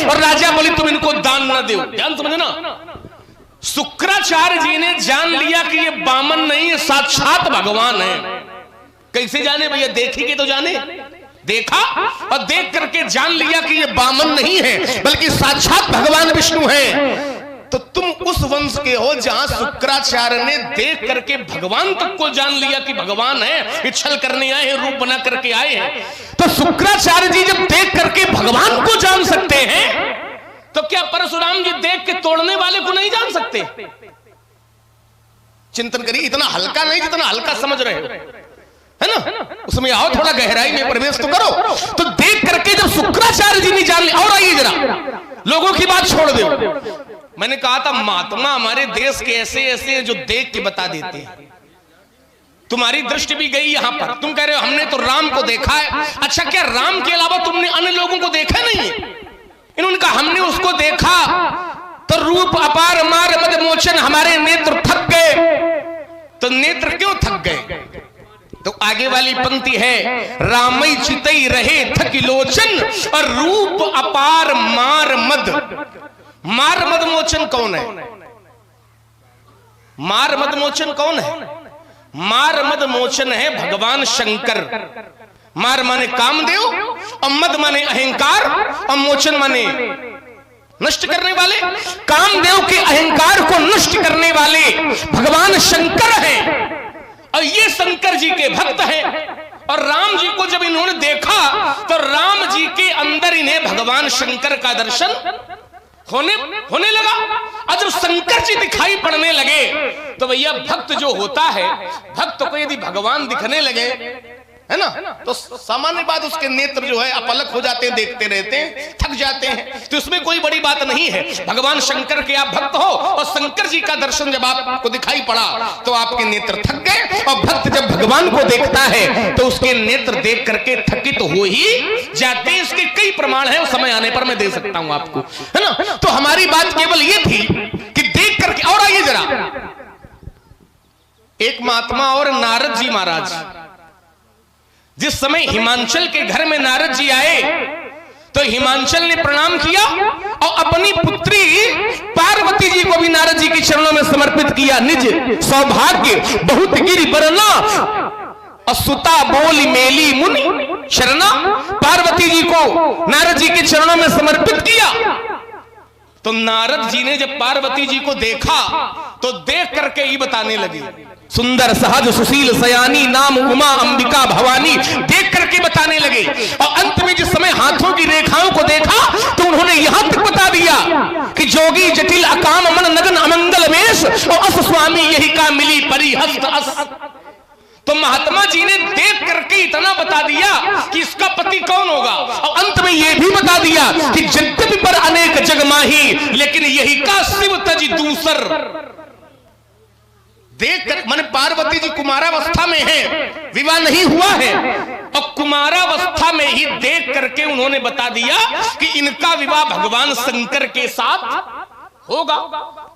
और राजा बोली तुम इनको दान न दो। ध्यान समझे ना, शुक्राचार्य जी ने जान लिया कि ये बामन नहीं है, साक्षात भगवान है। कैसे जाने भैया? देखेंगे तो जाने। देखा और देख करके जान लिया कि ये बामन नहीं है बल्कि साक्षात भगवान विष्णु है। तो तुम उस वंश के हो जहां शुक्राचार्य ने देख करके भगवान तक को जान लिया कि भगवान है, ये छल करने आए हैं, रूप बना करके आए हैं। तो शुक्राचार्य जी जब देख करके भगवान को जान सकते हैं तो क्या परशुराम जी देख के तोड़ने वाले को नहीं जान सकते? चिंतन करिए, इतना हल्का नहीं जितना हल्का समझ रहे हो, है ना? उसमें आओ, थोड़ा गहराई में प्रवेश तो करो। तो देख करके जब शुक्राचार्य जी ने जान लिया, और आइए जरा, लोगों की बात छोड़ दो। मैंने कहा था महात्मा हमारे देश के ऐसे ऐसे हैं जो देख के बता देते हैं। तुम्हारी दृष्टि भी गई यहां पर, तुम कह रहे हो हमने तो राम को देखा है। अच्छा, क्या राम के अलावा तुमने अन्य लोगों को देखा नहीं है? इन्होंने कहा हमने उसको देखा तो रूप अपार मार मद मोचन, हमारे नेत्र थक गए। तो नेत्र क्यों थक गए? तो आगे वाली पंक्ति है, रामई चितई रहे थकी लोचन और रूप अपार मार मद। मार मद मोचन कौन है? मार मद मोचन कौन है? मार मद मोचन है भगवान शंकर। मार माने कामदेव और मद माने अहंकार और मोचन माने नष्ट करने वाले। कामदेव के अहंकार को नष्ट करने वाले भगवान शंकर हैं और ये शंकर जी के भक्त हैं। और राम जी को जब इन्होंने देखा तो राम जी के अंदर इन्हें भगवान शंकर का दर्शन होने लगा। और जब शंकर जी दिखाई पड़ने लगे तो भैया भक्त जो होता है, भक्त को यदि भगवान दिखने लगे, है ना, तो सामान्य बात उसके नेत्र जो है अपलक हो जाते हैं, देखते रहते हैं, थक जाते हैं। तो इसमें कोई बड़ी बात नहीं है। भगवान शंकर के आप भक्त हो और शंकर जी का दर्शन जब आपको दिखाई पड़ा तो आपके नेत्र थक गए। और भक्त जब भगवान को देखता है तो उसके नेत्र देख करके थकित हो ही जाते हैं। इसके कई प्रमाण है, उस समय आने पर मैं दे सकता हूं आपको, है ना। तो हमारी बात केवल ये थी कि देख करके। और आइए जरा, एक महात्मा और नारद जी महाराज, जिस समय हिमांचल के घर में नारद जी आए तो हिमांचल ने प्रणाम किया और अपनी पुत्री पार्वती जी को भी नारद जी के चरणों में समर्पित किया। निज सौभाग्य बहुत गिरि बरना असुता बोली मेली मुनि शरणा। पार्वती जी को नारद जी के चरणों में समर्पित किया। तो नारद जी ने जब पार्वती जी को देखा तो देख करके ही बताने लगे, सुंदर सहज सुशील सयानी नाम उमा अंबिका भवानी। देख करके बताने लगे। और अंत में जिस समय हाथों की रेखाओं को देखा तो उन्होंने यहां तक बता दिया कि जोगी जटिल अकाम मन नगन अमंगल वेश और अस स्वामी यही का मिली परिहस्त अस। तो महात्मा जी ने देख करके इतना बता दिया कि इसका पति कौन होगा। और अंत में यह भी बता दिया कि जगत पर अनेक जगमाही लेकिन यही का शिव तज दूसर। देख कर मन पार्वती जी कुमारावस्था में है, विवाह नहीं हुआ है, और कुमारावस्था में ही देख करके उन्होंने बता दिया कि इनका विवाह भगवान शंकर के साथ होगा।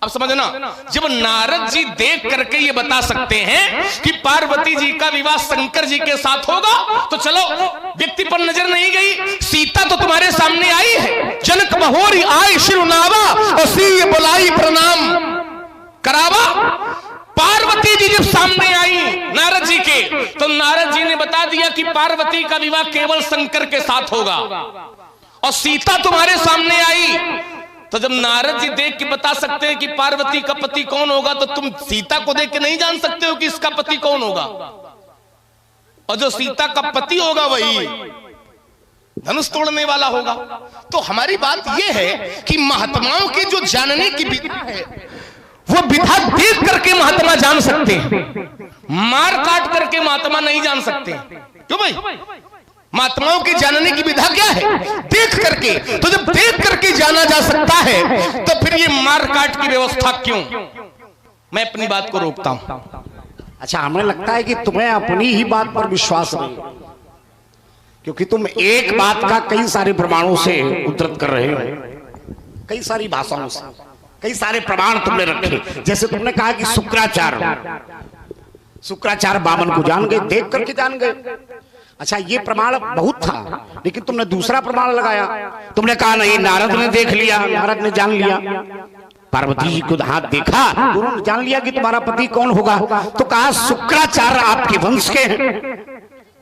अब समझना, जब नारद जी देख करके ये बता सकते हैं कि पार्वती जी का विवाह शंकर जी के साथ होगा, तो चलो व्यक्ति पर नजर नहीं गई। सीता तो तुम्हारे सामने आई है, जनक बहोरी आए शिरुनावा और सी बुलाई प्रणाम करावा। पार्वती जी जब सामने आई नारद जी के तो नारद जी ने बता दिया कि पार्वती का विवाह केवल शंकर के साथ होगा। और सीता तुम्हारे सामने आई तो जब नारद जी देख के बता सकते हैं कि पार्वती का पति कौन होगा, तो तुम सीता को देख के नहीं जान सकते हो कि इसका पति कौन होगा। और जो सीता का पति होगा वही धनुष तोड़ने वाला होगा। तो हमारी बात यह है कि महात्माओं की जो जानने की विधा है वो विधा देख करके महात्मा जान सकते हैं, मार काट करके महात्मा नहीं जान सकते। क्यों भाई? महात्माओं की जानने की विधा क्या है? देख करके। तो जब देख करके जाना जा सकता है तो फिर ये मार काट की व्यवस्था क्यों? मैं अपनी बात को रोकता हूं। अच्छा, हमें लगता है कि तुम्हें अपनी ही बात पर विश्वास नहीं, क्योंकि तुम एक बात का कई सारे प्रमाणों से उद्धृत कर रहे हो, कई सारी भाषाओं से कई सारे प्रमाण तुमने रखे। जैसे तुमने कहा कि शुक्राचार्य बामन को जान गए, देख करके जान गए। अच्छा, ये प्रमाण बहुत था, लेकिन तुमने दूसरा प्रमाण लगाया। तुमने कहा नहीं, नारद ने देख लिया, नारद ने जान लिया, पार्वती जी को हाथ देखा, उन्होंने जान लिया कि तुम्हारा पति कौन होगा। तो कहा शुक्राचार्य आपके वंश के हैं।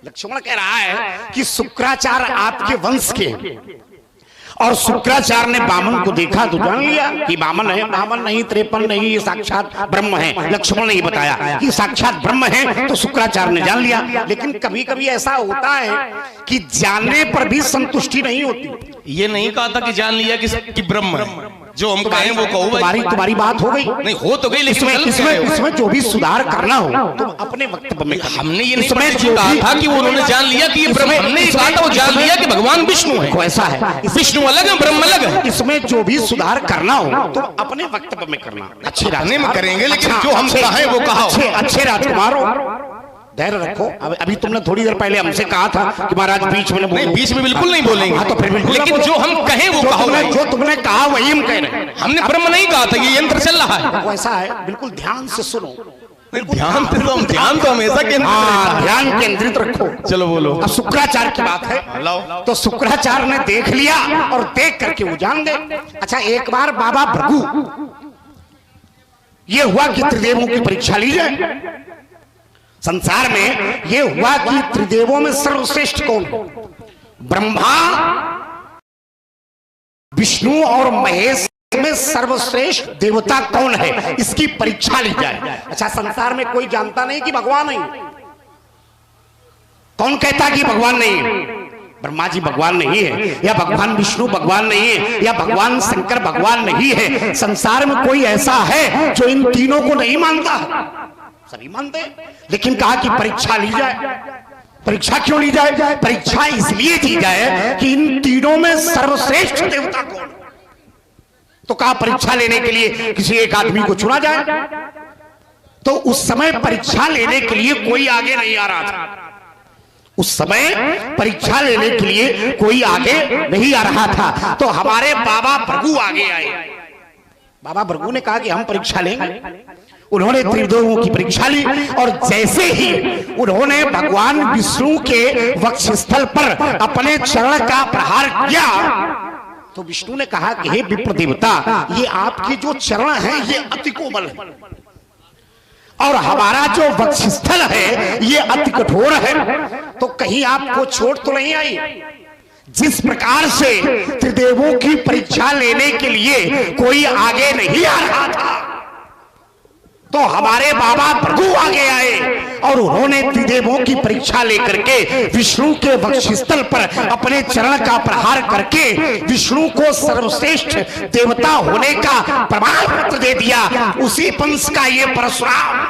लक्ष्मण कह रहा है कि शुक्राचार्य आपके वंश के हैं, और शुक्राचार्य ने वामन को देखा तो जान लिया कि वामन है। वामन नहीं, 53 नहीं, ये साक्षात ब्रह्म है। लक्ष्मण ने बताया कि साक्षात ब्रह्म है, तो शुक्राचार्य ने जान लिया। लेकिन कभी कभी ऐसा होता है कि जानने पर भी संतुष्टि नहीं होती। ये नहीं कहा था कि जान लिया कि ब्रह्म है, जो हम कहें वो कहो। तुम्हारी बात हो गई, नहीं हो तो गई, लेकिन इसमें जो भी सुधार करना हो तुम अपने वक्तव्य में। हमने ये नहीं कहा था कि उन्होंने जान लिया कि ये ब्रह्म, हमने कहा था वो जान लिया कि भगवान विष्णु है। ऐसा है, विष्णु अलग है, ब्रह्म अलग है। इसमें जो भी सुधार करना हो तुम अपने वक्तव्य में करना। अच्छे राजने में करेंगे, लेकिन जो हम कहें वो कहा। अच्छे राजकुमार हो, धैर्य रखो। अभी तुमने थोड़ी देर पहले हमसे कहा था कि महाराज बीच में नहीं, बीच में बिल्कुल नहीं बोलेंगे। हाँ, तो फिर बिल्कुल, लेकिन जो हम कहें वो कहो। जो तुमने कहा वही हम कह रहे हैं। हमने ब्रह्म नहीं कहा था, ये यंत्र चल रहा है। वैसा है, बिल्कुल ध्यान से सुनो। ध्यान तो हमेशा ध्यान केंद्रित रखो। चलो बोलो। अब शुक्राचार्य की बात है, तो शुक्राचार्य ने देख लिया और देख करके वो जान गए। अच्छा, एक बार बाबा भृगु, ये हुआ कि त्रिदेवों की परीक्षा ली जाए। संसार में ये हुआ कि त्रिदेवों में सर्वश्रेष्ठ कौन? ब्रह्मा, विष्णु और महेश में सर्वश्रेष्ठ देवता कौन है, इसकी परीक्षा ली जाए। अच्छा, संसार में कोई जानता नहीं कि भगवान नहीं। कौन कहता कि भगवान नहीं है? ब्रह्मा जी भगवान नहीं है, या भगवान विष्णु भगवान नहीं है, या भगवान शंकर भगवान नहीं है। संसार में कोई ऐसा है जो इन तीनों को नहीं मानता? सभी मानते, लेकिन कहा कि परीक्षा ली जाए। परीक्षा क्यों ली जाए? परीक्षा इसलिए दी जाए कि इन तीनों में सर्वश्रेष्ठ देवता कौन। तो कहा परीक्षा लेने के लिए किसी एक आदमी को चुना जाए। तो उस समय परीक्षा लेने के लिए कोई आगे नहीं आ रहा था। उस समय परीक्षा लेने के लिए कोई आगे नहीं आ रहा था, तो हमारे बाबा भृगु आगे आए। बाबा भृगु ने कहा कि हम परीक्षा लेंगे। उन्होंने त्रिदेवों की परीक्षा ली, और जैसे ही उन्होंने भगवान विष्णु के वक्षस्थल पर अपने चरण का प्रहार किया, तो विष्णु ने कहा कि हे विप्र देवता, ये आपके जो चरण हैं ये अति कोमल है, और हमारा जो वक्षस्थल है ये अति कठोर है, तो कहीं आपको चोट तो नहीं आई? जिस प्रकार से त्रिदेवों की परीक्षा लेने के लिए कोई आगे नहीं आ रहा था, तो हमारे बाबा भृगु आगे आए और उन्होंने त्रिदेवों की परीक्षा लेकर के विष्णु के वक्षस्थल पर अपने चरण का प्रहार करके विष्णु को सर्वश्रेष्ठ देवता होने का प्रमाण पत्र दे दिया। उसी वंश का ये परशुराम,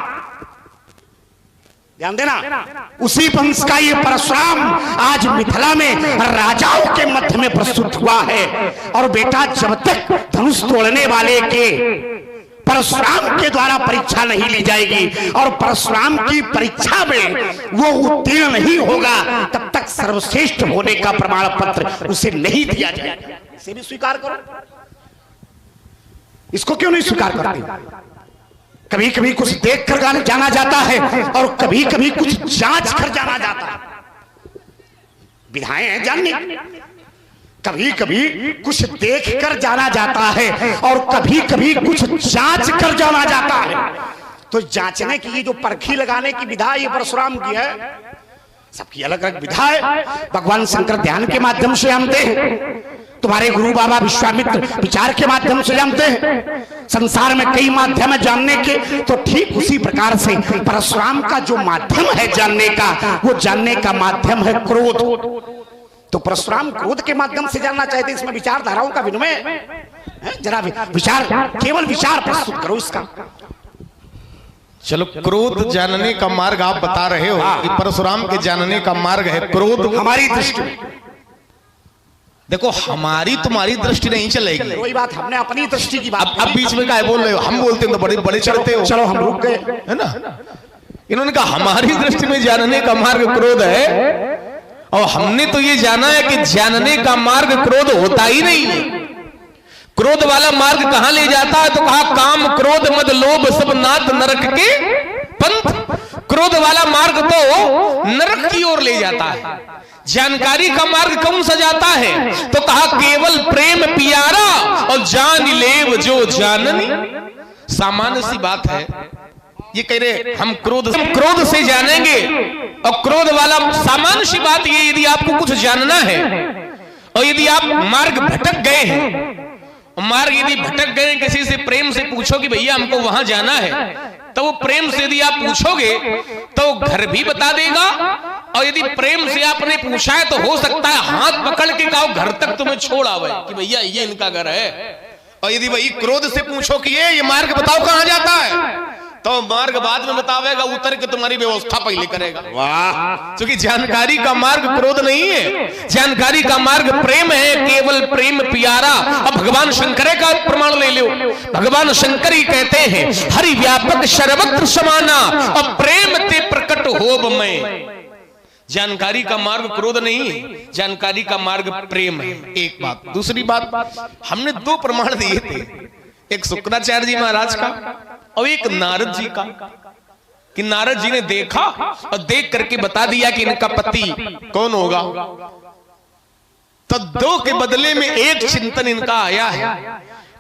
ध्यान देना, उसी वंश का ये परशुराम आज मिथिला में राजाओं के मध्य में प्रस्तुत हुआ है। और बेटा, जब तक धनुष तोड़ने वाले के परशुराम के द्वारा परीक्षा नहीं ली जाएगी और परशुराम की परीक्षा में वो उत्तीर्ण नहीं होगा, तब तक सर्वश्रेष्ठ होने का प्रमाण पत्र उसे नहीं दिया जाएगा। इसे भी स्वीकार करो। इसको क्यों नहीं स्वीकार करते? कभी कभी कुछ देख कर जाना जाता है और कभी कभी कुछ जांच कर जाना जाता है। विधाएं हैं जानने, कभी कभी कुछ देख कर जाना जाता है और कभी कभी कुछ जांच कर जाना जाता है। तो जांचने की ये जो परखी लगाने की विधा ये परशुराम की है, सबकी अलग अलग विधा है। भगवान शंकर ध्यान के माध्यम से जानते हैं, तुम्हारे गुरु बाबा विश्वामित्र विचार के माध्यम से जानते हैं। संसार में कई माध्यम है जानने के, तो ठीक उसी प्रकार से परशुराम का जो माध्यम है जानने का, वो जानने का माध्यम है क्रोध। तो परशुराम क्रोध के माध्यम से जानना चाहते, इसमें विचारधाराओं का विनिमय है। जरा विचार, केवल विचार प्रस्तुत करो इसका। चलो, क्रोध जानने का मार्ग आप बता रहे हो कि परशुराम के जानने का मार्ग है क्रोध। हमारी दृष्टि, देखो हमारी तुम्हारी दृष्टि नहीं चलेगी। कोई बात, हमने अपनी दृष्टि की बात। अब बीच में क्या बोल रहे हो? हम बोलते हैं तो बड़े बड़े चढ़ते हो। चलो हम रुक गए, है ना। इन्होंने कहा हमारी दृष्टि में जानने का मार्ग क्रोध है, और हमने तो ये जाना है कि जानने का मार्ग क्रोध होता ही नहीं है। क्रोध वाला मार्ग कहां ले जाता है? तो कहा काम क्रोध मद लोभ सब नाथ नरक के पंथ क्रोध वाला मार्ग तो नरक की ओर ले जाता है, जानकारी का मार्ग कौन सा जाता है? तो कहा केवल प्रेम पियारा और जान लेव जो जाननी। सामान्य सी बात है, ये कह रहे हम क्रोध से जानेंगे, और क्रोध वाला सामान्य सी बात ये, यदि आपको कुछ जानना है और यदि आप मार्ग भटक गए हैं, मार्ग यदि भटक गए, किसी से प्रेम से पूछो कि भैया हमको वहां जाना है, तो वो प्रेम से यदि आप पूछोगे तो घर भी बता देगा, और यदि प्रेम से आपने पूछा है तो हो सकता है हाथ पकड़ के कहो घर तक तुम्हें छोड़ आवे कि भैया ये इनका घर है। और यदि वही क्रोध से पूछो कि ये मार्ग बताओ कहां जाता है, तो मार्ग बाद में बतावेगा, उतर के तुम्हारी व्यवस्था पहले करेगा। वाह, क्योंकि जानकारी का मार्ग क्रोध नहीं है, जानकारी का मार्ग प्रेम है, केवल प्रेम पियारा। अब भगवान शंकर का प्रमाण ले लो, भगवान शंकर ही कहते हैं हरि व्यापक सर्वत्र समाना, और प्रेम ते प्रकट होब में। जानकारी का मार्ग क्रोध नहीं है, जानकारी का मार्ग प्रेम है। एक बात। दूसरी बात, हमने दो प्रमाण दिए थे, एक शुक्राचार्य जी महाराज का और एक नारद जी का, कि नारद जी ने देखा और देख करके बता दिया कि इनका पति कौन होगा। तो दो के बदले में एक चिंतन इनका आया है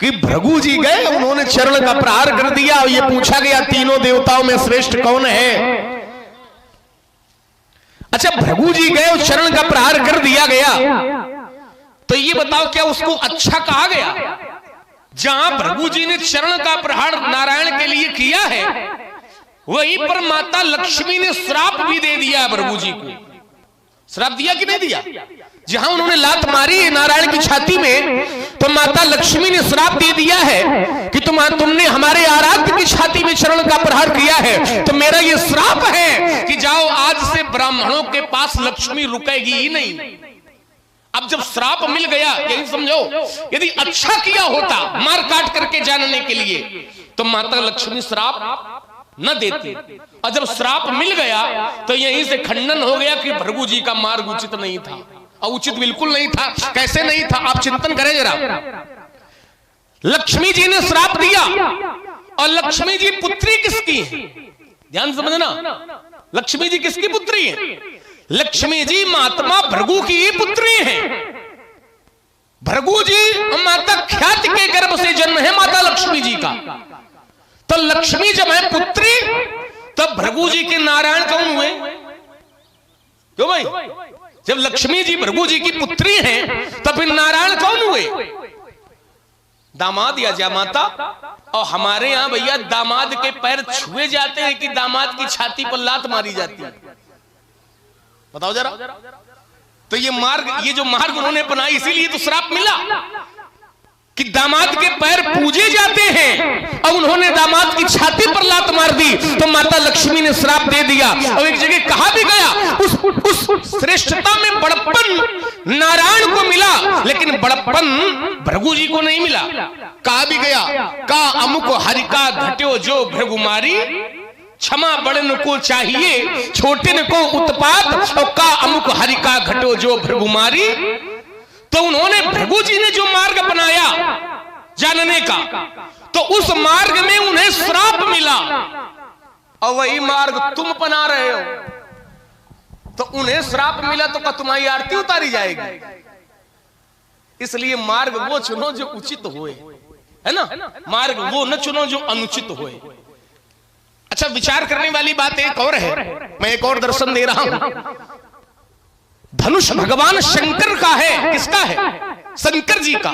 कि भृगु जी गए, उन्होंने चरण का प्रहार कर दिया और ये पूछा गया तीनों देवताओं में श्रेष्ठ कौन है। अच्छा, भृगु जी गए और चरण का प्रहार कर दिया गया, तो ये बताओ क्या उसको अच्छा कहा गया? जहां भृगु जी ने चरण का प्रहार नारायण के लिए किया है, वहीं पर माता लक्ष्मी ने श्राप भी दे दिया भृगु जी को। श्राप दिया कि नहीं दिया? जहां उन्होंने लात मारी है नारायण की छाती में, तो माता लक्ष्मी ने श्राप दे दिया है कि तुमने हमारे आराध्य की छाती में चरण का प्रहार किया है, तो मेरा ये श्राप है कि जाओ आज से ब्राह्मणों के पास लक्ष्मी रुकेगी ही नहीं। अब जब श्राप मिल गया, यही समझो, यदि अच्छा किया होता मार काट करके जानने के लिए, तो माता लक्ष्मी श्राप न देती, और जब श्राप मिल गया तो यहीं से खंडन हो गया कि भृगु जी का मार्ग उचित नहीं था, और उचित बिल्कुल नहीं था। कैसे नहीं था, आप चिंतन करें जरा। लक्ष्मी जी ने श्राप दिया, और लक्ष्मी जी पुत्री किसकी है? ध्यान समझना, लक्ष्मी जी किसकी पुत्री है? लक्ष्मी जी महात्मा भृगु की ही पुत्री है। भृगु जी माता ख्याति के गर्भ से जन्म है माता लक्ष्मी जी का। तो लक्ष्मी जब है पुत्री, तब भृगु जी के नारायण कौन हुए? क्यों भाई? जब लक्ष्मी जी भृगु जी की पुत्री हैं, तब फिर नारायण कौन हुए? दामाद या जामाता। और हमारे यहां भैया दामाद के पैर छुए जाते हैं कि दामाद की छाती पर लात मारी जाती है? बताओ जरा। तो ये जो मार्ग उन्होंने अपनाया, इसीलिए तो श्राप मिला कि दामाद के पैर पूजे जाते हैं, और उन्होंने दामाद की छाती पर लात मार दी, तो माता लक्ष्मी ने श्राप दे दिया। और एक जगह कहा भी गया, उस श्रेष्ठता में बड़प्पन नारायण को मिला, लेकिन बड़प्पन भृगु जी को नहीं मिला। कहा भी गया, का अमुक हरिका घट्यो जो भृगुमारी, क्षमा बड़न को चाहिए छोटिन को उत्पात, और का अमुक हरिका घटो जो भृगुमारी। तो उन्होंने भृगु जी ने जो मार्ग अपनाया जानने का, तो उस मार्ग में उन्हें श्राप मिला, और वही मार्ग तुम अपना रहे हो। तो उन्हें श्राप मिला तो क्या तुम्हारी आरती उतारी जाएगी? इसलिए मार्ग वो चुनो जो उचित होए, है ना? मार्ग वो न चुनो जो अनुचित होए। अच्छा, विचार करने वाली बात एक और है, मैं एक और दर्शन दे रहा हूं। धनुष भगवान शंकर का है। किसका है? शंकर जी का।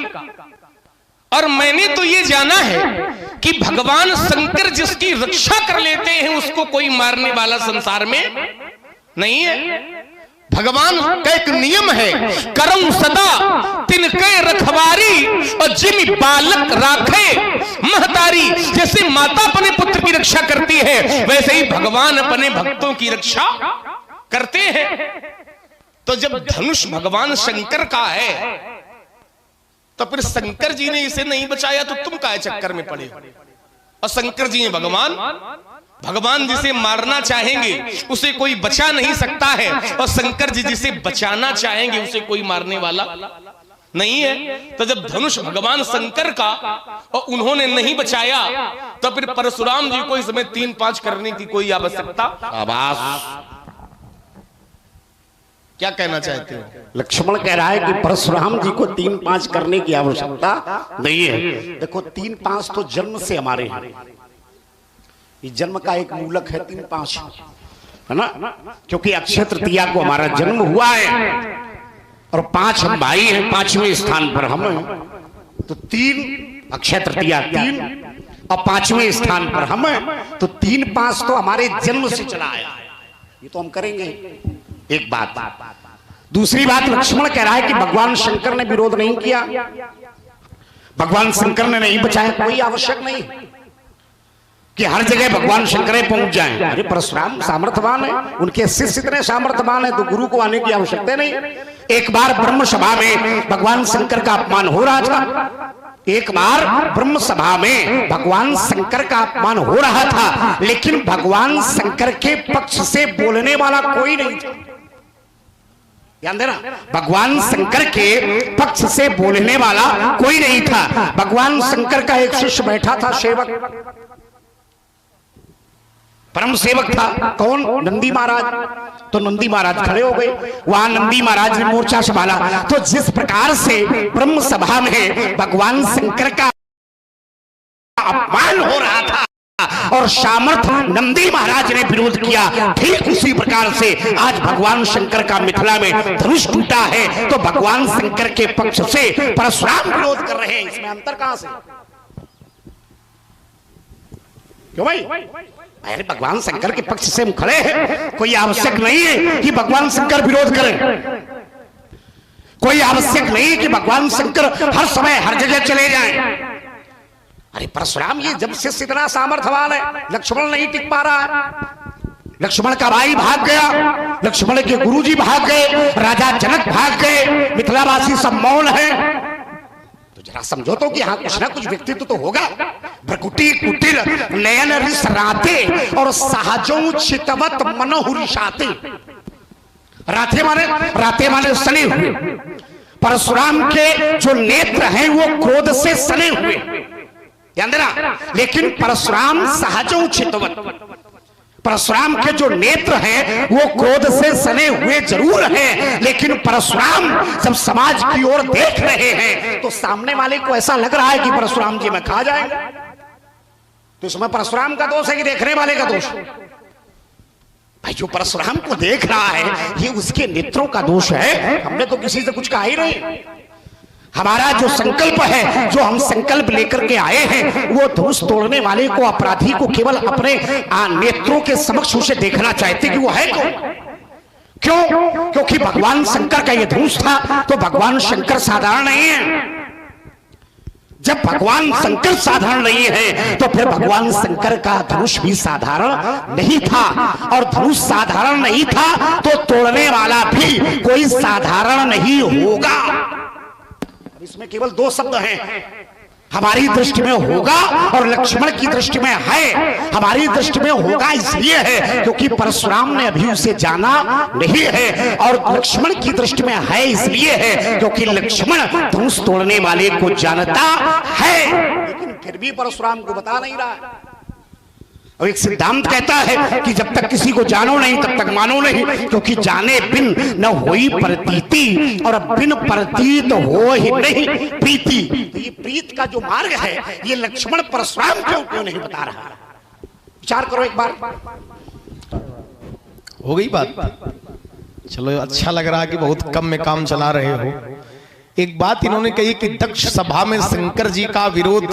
और मैंने तो ये जाना है कि भगवान शंकर जिसकी रक्षा कर लेते हैं, उसको कोई मारने वाला संसार में नहीं है। भगवान का एक नियम है, करम सदा तिनके रखवारी, और जिन बालक राखे महतारी। जैसे माता अपने पुत्र की रक्षा करती है, वैसे ही भगवान अपने भक्तों की रक्षा करते हैं। तो जब धनुष भगवान शंकर का है, तो फिर शंकर जी ने इसे नहीं बचाया तो तुम काहे चक्कर में पड़े? और शंकर जी हैं भगवान, भगवान जिसे मारना चाहेंगे उसे कोई बचा नहीं सकता है, और शंकर जी जिसे बचाना चाहेंगे उसे कोई मारने वाला नहीं है। तो जब धनुष भगवान शंकर का और उन्होंने नहीं बचाया तो फिर परशुराम जी को इसमें 3-5 करने की कोई आवश्यकता। आवाज क्या कहना चाहते हो? लक्ष्मण कह रहा है कि परशुराम जी को 3-5 करने की आवश्यकता नहीं है। देखो 3-5 तो जन्म से हमारे हैं, ये जन्म का एक मूलक है 3-5, है ना, क्योंकि अक्षय तृतीया को हमारा जन्म हुआ है और 5 हम भाई हैं, 5वें स्थान पर हम हैं, तो 3 अक्षय तृतीया 3 और 5वें स्थान पर हम हैं, तो 3-5 तो हमारे जन्म से चला आया, ये तो हम करेंगे। एक बात। दूसरी बात, लक्ष्मण कह रहा है कि भगवान शंकर ने विरोध नहीं किया, भगवान शंकर ने नहीं बचाया, कोई आवश्यक नहीं कि हर जगह भगवान शंकर पहुंच जाएं। अरे परशुराम सामर्थ्यवान है, उनके शिष्य इतने सामर्थ्यवान है, तो गुरु को आने की आवश्यकता नहीं। एक बार ब्रह्म सभा में भगवान शंकर का अपमान हो रहा था, एक बार ब्रह्म सभा में भगवान शंकर का अपमान हो रहा था, लेकिन भगवान शंकर के पक्ष से बोलने वाला कोई नहीं था। ध्यान देना, भगवान शंकर के पक्ष से बोलने वाला कोई नहीं था। भगवान शंकर का एक शिष्य बैठा था, सेवक, परम सेवक था, कौन? नंदी महाराज। तो नंदी महाराज खड़े हो गए, वहां नंदी महाराज ने मोर्चा संभाला। तो जिस प्रकार से ब्रह्म सभा में भगवान शंकर का अपमान हो रहा था और सामर्थ नंदी महाराज ने विरोध किया, ठीक उसी प्रकार से आज भगवान शंकर का मिथिला में धनुष टूटा है, तो भगवान शंकर के पक्ष से परशुराम विरोध कर रहे हैं। इसमें अंतर कहां से? क्यों भाई? अरे भगवान शंकर के पक्ष से हम खड़े हैं, कोई आवश्यक नहीं है कि भगवान शंकर विरोध करें, कोई आवश्यक नहीं है कि भगवान शंकर हर समय हर जगह चले जाएं। अरे परशुराम ये जब से इतना सामर्थ्यवान है, लक्ष्मण नहीं टिक पा रहा है, लक्ष्मण का भाई भाग गया, लक्ष्मण के गुरुजी भाग गए, राजा जनक भाग गए, मिथिलावासी सब मौन है, तो जरा समझो तो कि हाँ कुछ ना कुछ व्यक्तित्व तो होगा। भ्रकुटी कुटिल नयन रिसराते और सहजों चितवत मनोहुरिशाते। राते माने सने हुए, परशुराम के जो नेत्र हैं वो क्रोध से सने हुए, ध्यान देना, लेकिन परशुराम सहजों चितवत, परशुराम के जो नेत्र हैं वो क्रोध से सने हुए जरूर हैं, लेकिन परशुराम जब समाज की ओर देख रहे हैं तो सामने वाले को ऐसा लग रहा है कि परशुराम जी में खा जाएंगे। तो इसमें परशुराम का दोष है कि देखने वाले का दोष? भाई जो परशुराम को देख रहा है ये उसके नेत्रों का दोष है, हमने तो किसी से कुछ कहा ही नहीं। हमारा जो संकल्प है, जो हम संकल्प लेकर के आए हैं, वो धनुष तोड़ने वाले को, अपराधी को केवल अपने नेत्रों के समक्ष उसे देखना चाहते कि वो है कौन। क्यों? क्योंकि भगवान शंकर का ये धनुष था, तो भगवान शंकर साधारण नहीं है। जब भगवान शंकर साधारण नहीं है तो फिर भगवान शंकर का धनुष भी साधारण नहीं था, और धनुष साधारण नहीं था तो तोड़ने वाला भी कोई साधारण नहीं होगा। इसमें केवल 2 शब्द हैं, हमारी दृष्टि में होगा और लक्ष्मण की दृष्टि में है। हमारी दृष्टि में होगा इसलिए है क्योंकि परशुराम ने अभी उसे जाना नहीं है, और लक्ष्मण की दृष्टि में है इसलिए है क्योंकि लक्ष्मण धनुष तोड़ने वाले को जानता है, लेकिन फिर भी परशुराम को बता नहीं रहा है। और एक सिद्धांत कहता है कि जब तक किसी को जानो नहीं तब तक मानो नहीं, क्योंकि जाने बिन न होई प्रतीति और बिन प्रतीत हो ही नहीं प्रीति। तो ये प्रीत का जो मार्ग है ये लक्ष्मण परशुराम क्यों नहीं बता रहा? विचार करो एक बार। हो गई बात? चलो अच्छा लग रहा कि बहुत कम में काम चला रहे हो। एक बात इन्होंने कही कि दक्ष सभा में शंकर जी का विरोध,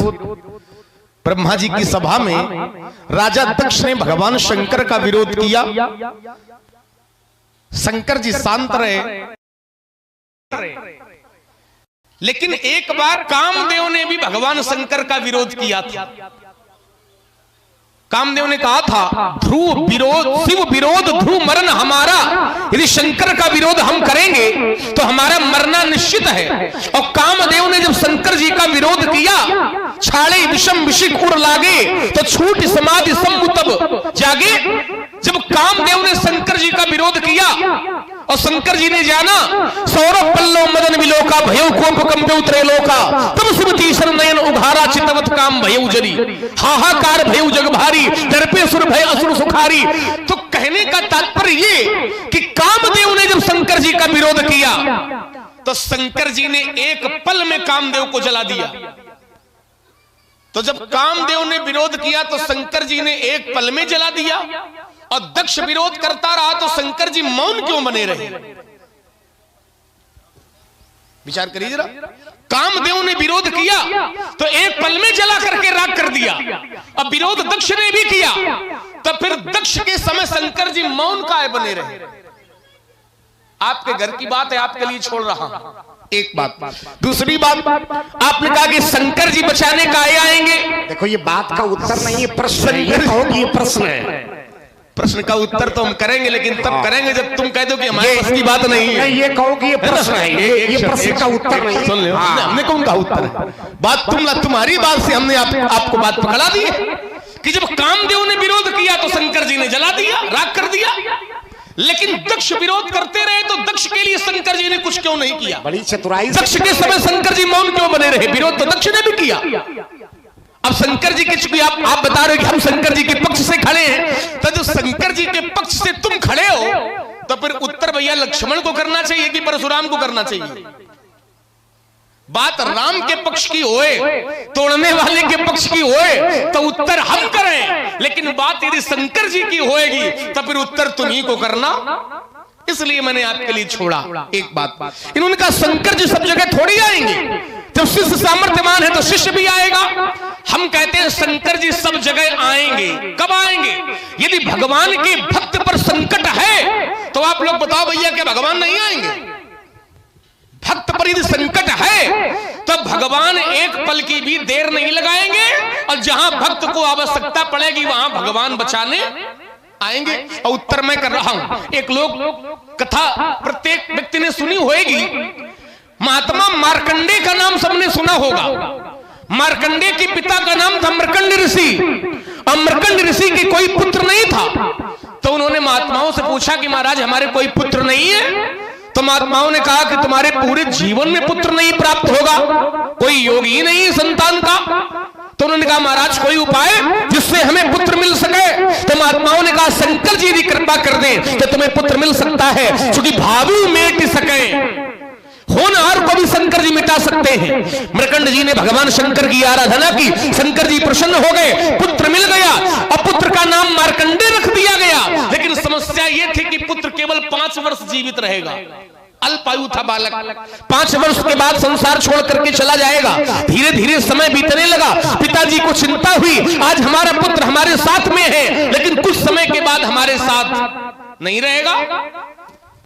ब्रह्मा जी की सभा में राजा दक्ष ने भगवान शंकर का विरोध किया। शंकर जी शांत रहे, लेकिन एक बार कामदेव ने भी भगवान शंकर का विरोध किया था। कामदेव ने कहा था ध्रुव विरोध, शिव विरोध ध्रुव मरण हमारा, यदि शंकर का विरोध हम करेंगे तो हमारा मरना निश्चित है। और कामदेव ने जब शंकर जी का विरोध किया, छाड़े विषम विशिक उड़ लागे तो छूट समाधि सम्मुतब जागे। जब कामदेव ने शंकर जी का विरोध किया और शंकर जी ने जाना सौरभ पल्लव मदन विलोका भयो कोप कंपे उतरे लोका तब सुमतीश्वर नयन उघारा चितवत काम भयो जरी हाहाकार भयो जग भारी दर्पे सुर भय असुर सुखारी। तो कहने का तात्पर्य ये कि कामदेव ने जब शंकर जी का विरोध किया तो शंकर जी ने एक पल में कामदेव को जला दिया। तो जब कामदेव ने विरोध किया तो शंकर जी ने एक पल में जला दिया, और दक्ष विरोध करता रहा तो शंकर जी मौन क्यों बने रहे? विचार करिए जरा। कामदेव ने विरोध किया तो एक पल में जला करके राख कर दिया, अब विरोध दक्ष ने भी किया तो फिर दक्ष के समय शंकर जी मौन काहे बने रहे? आपके घर की बात है, आपके लिए छोड़ रहा हूं। एक बात। दूसरी बात, आपने कहा कि शंकर जी बचाने का आएंगे। देखो ये बात का उत्तर नहीं है, प्रश्न है। ये कहो कि ये प्रश्न है। प्रश्न का उत्तर तो हम करेंगे, लेकिन तब करेंगे जब तुम कह दो कि हमारे बस की बात नहीं है। ये कहो कि ये प्रश्न है, ये प्रश्न का उत्तर नहीं। सुन लो, हमने कौन कहा उत्तर है? बात तुम्हारी बात से हमने आपको बात पकड़ा दी है कि जब कामदेव ने विरोध किया तो शंकर जी ने जला दिया, राख कर दिया, लेकिन दक्ष विरोध करते रहे तो दक्ष के लिए शंकर जी ने कुछ क्यों नहीं किया? बड़ी चतुराई। दक्ष के समय शंकर जी मौन क्यों बने रहे? विरोध तो दक्ष ने भी किया। अब शंकर जी के चूंकि आप बता रहे हो कि हम शंकर जी के पक्ष से खड़े हैं, तो जो शंकर जी के पक्ष से तुम खड़े हो तो फिर उत्तर भैया लक्ष्मण को करना चाहिए कि परशुराम को करना चाहिए? बात राम के पक्ष की होए, तोड़ने वाले के पक्ष की होए तो उत्तर हम करें, लेकिन बात यदि शंकर जी की होएगी तो फिर उत्तर तुम्ही को करना। इसलिए मैंने आपके लिए छोड़ा। एक बात, इन्होंने कहा शंकर जी सब जगह थोड़ी आएंगे, जब शिष्य सामर्थ्यवान है तो शिष्य भी आएगा। हम कहते हैं शंकर जी सब जगह आएंगे। कब आएंगे? यदि भगवान के भक्त पर संकट है तो आप लोग बताओ भैया कि भगवान नहीं आएंगे? भक्त पर यदि संकट है तो भगवान एक पल की भी देर नहीं लगाएंगे, और जहां भक्त को आवश्यकता पड़ेगी वहां भगवान बचाने आएंगे। और उत्तर मैं कर रहा हूं। एक लोग कथा प्रत्येक व्यक्ति ने सुनी होगी, महात्मा मार्कंडे का नाम सबने सुना होगा। मार्कंडे के पिता का नाम था मर्कंड ऋषि, और मर्कंड ऋषि के कोई पुत्र नहीं था। तो उन्होंने महात्माओं से पूछा कि महाराज हमारे कोई पुत्र नहीं है? तो महात्माओं ने कहा कि तुम्हारे पूरे जीवन में पुत्र नहीं प्राप्त होगा, कोई योग ही नहीं संतान का। तो उन्होंने कहा महाराज कोई उपाय जिससे हमें पुत्र मिल सके? तो महात्माओं ने कहा शंकर जी यदि कृपा कर दें तो तुम्हें पुत्र मिल सकता है, क्योंकि भावु मेट सके, होनहार को भी शंकर जी मिटा सकते हैं। मृकंड जी ने भगवान शंकर की आराधना की, शंकर जी प्रसन्न हो गए, पुत्र मिल गया, और पुत्र का नाम मार्कंडे रख दिया गया। लेकिन समस्या यह थी कि पुत्र केवल 5 वर्ष जीवित रहेगा, अल्पायु था बालक। 5 वर्ष के बाद संसार छोड़ करके चला जाएगा। धीरे धीरे समय बीतने लगा, पिताजी को चिंता हुई, आज हमारा पुत्र हमारे साथ में है लेकिन कुछ समय के बाद हमारे साथ नहीं रहेगा।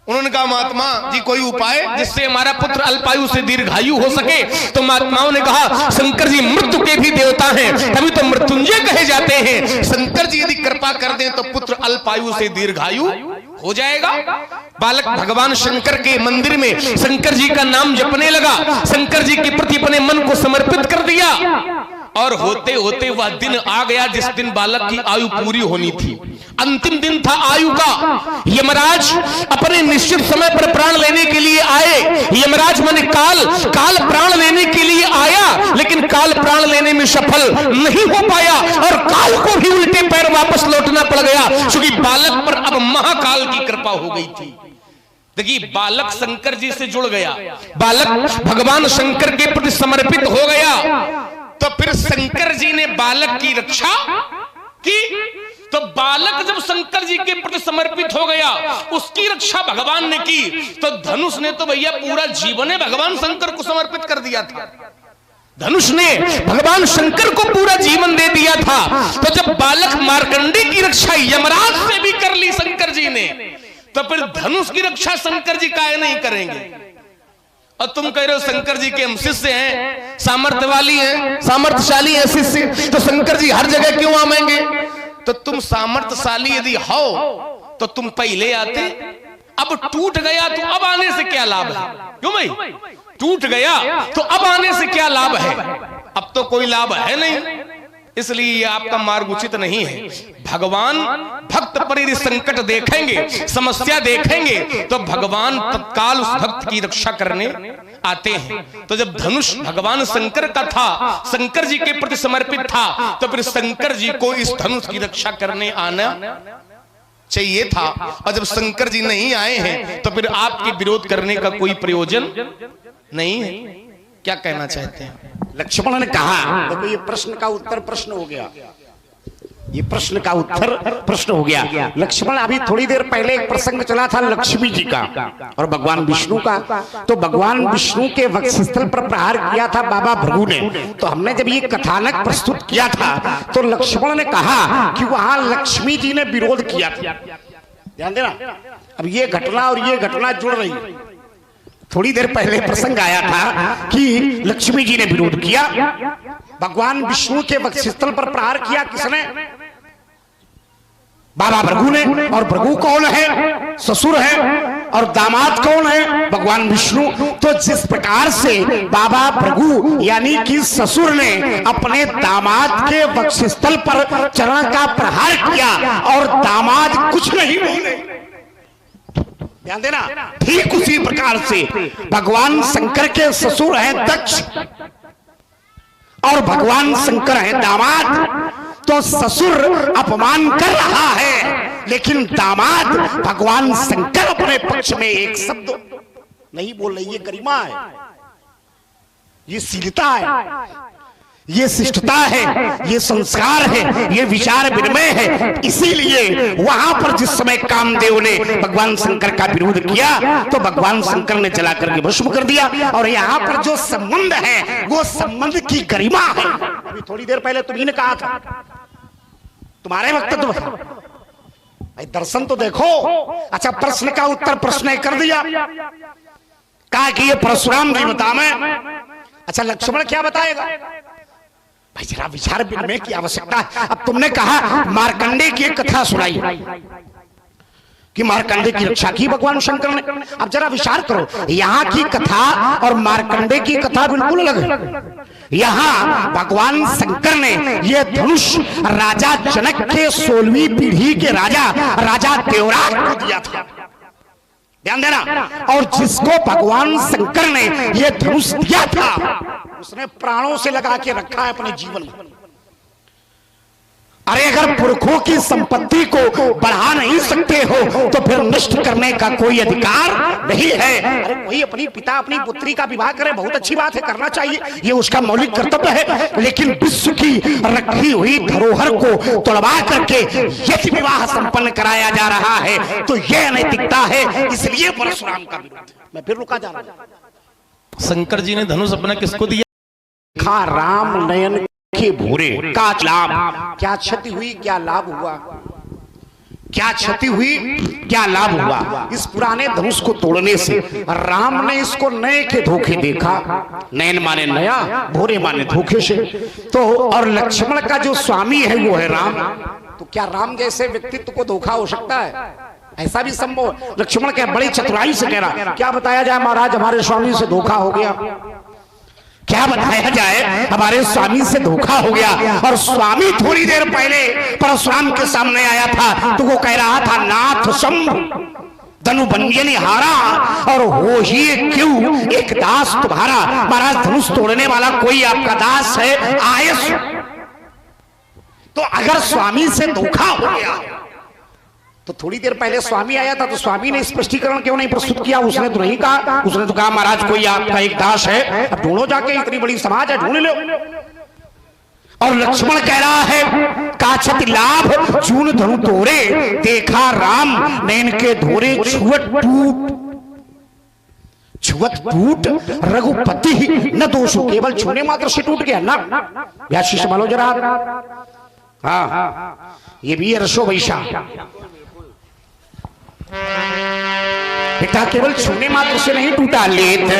उन्होंने कहा महात्मा जी कोई उपाय जिससे हमारा पुत्र अल्पायु से दीर्घायु हो सके? तो महात्माओं ने कहा शंकर जी मृत्यु के भी देवता हैं, तभी तो मृत्युंजय कहे जाते हैं। शंकर जी यदि कृपा कर दें तो पुत्र अल्पायु से दीर्घायु हो जाएगा। बालक भगवान शंकर के मंदिर में शंकर जी का नाम जपने लगा, शंकर जी के प्रति अपने मन को समर्पित कर दिया, और होते होते वह दिन आ गया जिस दिन बालक की आयु पूरी होनी थी। अंतिम दिन था आयु का। यमराज अपने निश्चित समय पर प्राण लेने के लिए आए। यमराज माने काल प्राण लेने के लिए आया, लेकिन काल प्राण लेने में सफल नहीं हो पाया, और काल को भी उल्टे पैर वापस लौटना पड़ गया, क्योंकि बालक पर अब महाकाल की कृपा हो गई थी। देखिए बालक शंकर जी से जुड़ गया, बालक भगवान शंकर के प्रति समर्पित हो गया, तो फिर शंकर जी ने बालक की रक्षा की। तो बालक जब शंकर जी के प्रति समर्पित हो गया, उसकी रक्षा भगवान ने की, तो धनुष ने तो भैया पूरा जीवन भगवान शंकर को समर्पित कर दिया था। धनुष ने भगवान शंकर को पूरा जीवन दे दिया था। तो जब बालक मार्कंडे की रक्षा यमराज से भी कर ली शंकर जी ने, तो फिर धनुष की रक्षा शंकर जी काहे नहीं करेंगे? और तुम कह रहे हो शंकर जी के हम शिष्य हैं, सामर्थ्यवाली हैं, सामर्थ्यशाली हैं शिष्य, तो शंकर जी हर जगह क्यों आएंगे? तो तुम सामर्थ्यशाली यदि हो तो तुम पहले आते। अब टूट गया तो अब आने से क्या लाभ है? क्यों भाई? टूट गया तो अब आने से क्या लाभ है? अब तो कोई लाभ है नहीं। इसलिए ये आपका मार्ग उचित नहीं है। भगवान भक्त पर यदि संकट देखेंगे, समस्या देखेंगे, तो भगवान तत्काल उस भक्त की रक्षा करने आते हैं। तो जब धनुष भगवान शंकर का था, शंकर जी के प्रति समर्पित था, तो फिर शंकर जी को इस धनुष की रक्षा करने आना चाहिए था। और जब शंकर जी नहीं आए हैं, तो फिर आपके विरोध करने का कोई प्रयोजन नहीं है। क्या कहना चाहते हैं? लक्ष्मण ने कहा, देखो ये प्रश्न का उत्तर प्रश्न हो गया, ये प्रश्न का उत्तर प्रश्न हो गया। लक्ष्मण, अभी थोड़ी देर पहले एक प्रसंग चला था लक्ष्मी जी का और भगवान विष्णु का। तो भगवान विष्णु के वक्षस्थल पर प्रहार किया था बाबा भृगु ने। तो हमने जब ये कथानक प्रस्तुत किया था, तो लक्ष्मण ने कहा कि वहां लक्ष्मी जी ने विरोध किया था। ध्यान देना, अब ये घटना और ये घटना जुड़ रही है। थोड़ी देर पहले प्रसंग आया था कि लक्ष्मी जी ने विरोध किया, भगवान विष्णु के वक्षस्थल पर प्रहार किया किसने? बाबा भृगु ने। और भृगु कौन है? ससुर है। और दामाद कौन है? भगवान विष्णु। तो जिस प्रकार से बाबा भृगु यानी कि ससुर ने अपने दामाद के वक्षस्थल पर चरण का प्रहार किया और दामाद कुछ नहीं बोले, ध्यान देना, ठीक उसी प्रकार से भगवान शंकर के ससुर हैं दक्ष और भगवान शंकर हैं दामाद। तो ससुर अपमान कर रहा है, लेकिन दामाद भगवान शंकर अपने पक्ष में एक शब्द नहीं बोल रही। ये गरिमा है, ये शीलता है, ये शिष्टता है, ये संस्कार है, ये विचार विनिमय है। इसीलिए वहां पर जिस समय कामदेव ने भगवान शंकर का विरोध किया, तो भगवान शंकर ने जला करके भस्म कर दिया। और यहाँ पर जो संबंध है, वो संबंध की गरिमा है। अभी थोड़ी देर पहले तुम्ही ने कहा था, तुम्हारे वक्तव्य था, भाई दर्शन तो देखो। अच्छा, प्रश्न का उत्तर प्रश्न कर दिया, कहा कि ये परशुराम जी बतावे। अच्छा, लक्ष्मण क्या बताएगा? भाई जरा विचार विनिमय की आवश्यकता है। अब तुमने कहा मार्कंडे की एक कथा सुनाई कि मार्कंडे की रक्षा की भगवान शंकर ने। अब जरा विचार करो, यहाँ की कथा और मार्कंडे की कथा बिल्कुल अलग है। यहाँ भगवान शंकर ने यह धनुष राजा जनक के 16वीं पीढ़ी के राजा देवराज को दिया था। ध्यान देना, और जिसको भगवान शंकर ने यह धनुष दिया था, उसने प्राणों से लगा के रखा है अपने जीवन में। अरे अगर पुरखों की संपत्ति को बढ़ा नहीं सकते हो, तो फिर नष्ट करने का कोई अधिकार नहीं है। अरे कोई अपनी पिता अपनी पुत्री का विवाह करे, बहुत अच्छी बात है, करना चाहिए, ये उसका मौलिक कर्तव्य है। लेकिन विश्व की रखी हुई धरोहर को तोड़वा करके यदि विवाह संपन्न कराया जा रहा है, तो यह अनैतिकता है। इसलिए परशुराम का विरोध। मैं फिर रुका जा रहा हूं। शंकर जी ने धनुष अपना किसको दिया? खा राम नयन के भूरे का लाभ। क्या क्षति हुई, क्या लाभ हुआ? क्या क्षति हुई, क्या लाभ हुआ? इस पुराने धनुष को तोड़ने से राम ने इसको नए के धोखे देखा। नयन माने नया, भूरे माने धोखे से। तो और लक्ष्मण का जो स्वामी है वो है राम। तो क्या राम जैसे व्यक्तित्व को धोखा हो सकता है? ऐसा भी संभव। लक्ष्मण क्या बड़ी चतुराई से कह रहा, क्या बताया जाए महाराज, हमारे स्वामी से धोखा हो गया। क्या बताया जाए, हमारे स्वामी से धोखा हो गया। और स्वामी थोड़ी देर पहले परशुराम के सामने आया था, तो वो कह रहा था नाथ शंभु धनु बंजनी हारा, और हो ही क्यों एक दास तुम्हारा। महाराज धनुष तोड़ने वाला कोई आपका दास है? आयस। तो अगर स्वामी से धोखा हो गया, तो थोड़ी देर पहले स्वामी आया था, तो स्वामी ने स्पष्टीकरण क्यों नहीं प्रस्तुत किया? उसने तो नहीं कहा, उसने तो कहा महाराज कोई आपका एक दास है, अब ढूंढो जाके, इतनी बड़ी समाज है, ढूंढ लो। और लक्ष्मण कह रहा है काछत लाभ चून धनु तोरे, देखा राम नैन के धोरे, छुअत टूट रघुपति न दोषु। केवल छूने मात्र से टूट गया ना? व्यासी संभालो जरा। हाँ, ये भी है रसो वैशा। पिता केवल छूने मात्र से नहीं टूटा, लेत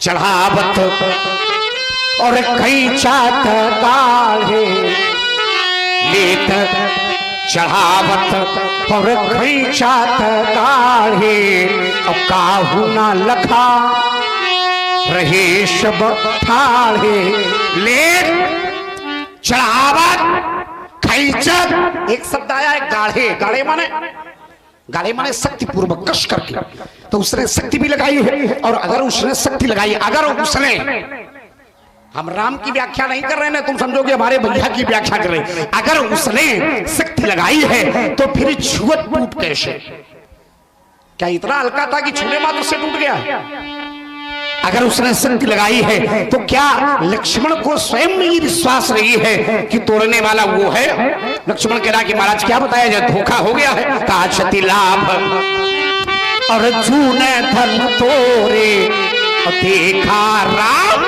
चढ़ावत और कई चात काढ़े, लेत चढ़ावत और कई चात काढ़े, अब काहू ना लखा रहे सब ठाढ़े। लेत चढ़ावत, खैचत, एक शब्द आया है गाढ़े। गाढ़े माने शक्ति पूर्वक कश करके, तो उसने शक्ति भी लगाई है। और अगर उसने शक्ति लगाई, अगर उसने, हम राम की व्याख्या नहीं कर रहे हैं, तुम समझोगे हमारे भैया की व्याख्या कर रहे हैं। अगर उसने शक्ति लगाई है तो फिर छुअत टूट कैसे? क्या इतना हल्का था कि छूने मात्र से टूट गया? अगर उसने शक्ति लगाई है तो क्या लक्ष्मण को स्वयं में ही विश्वास नहीं है कि तोड़ने वाला वो है? लक्ष्मण कह रहा कि महाराज क्या बताया जाए, धोखा हो गया है। कहा क्षति लाभ अर्जुन धन तोरे, देखा राम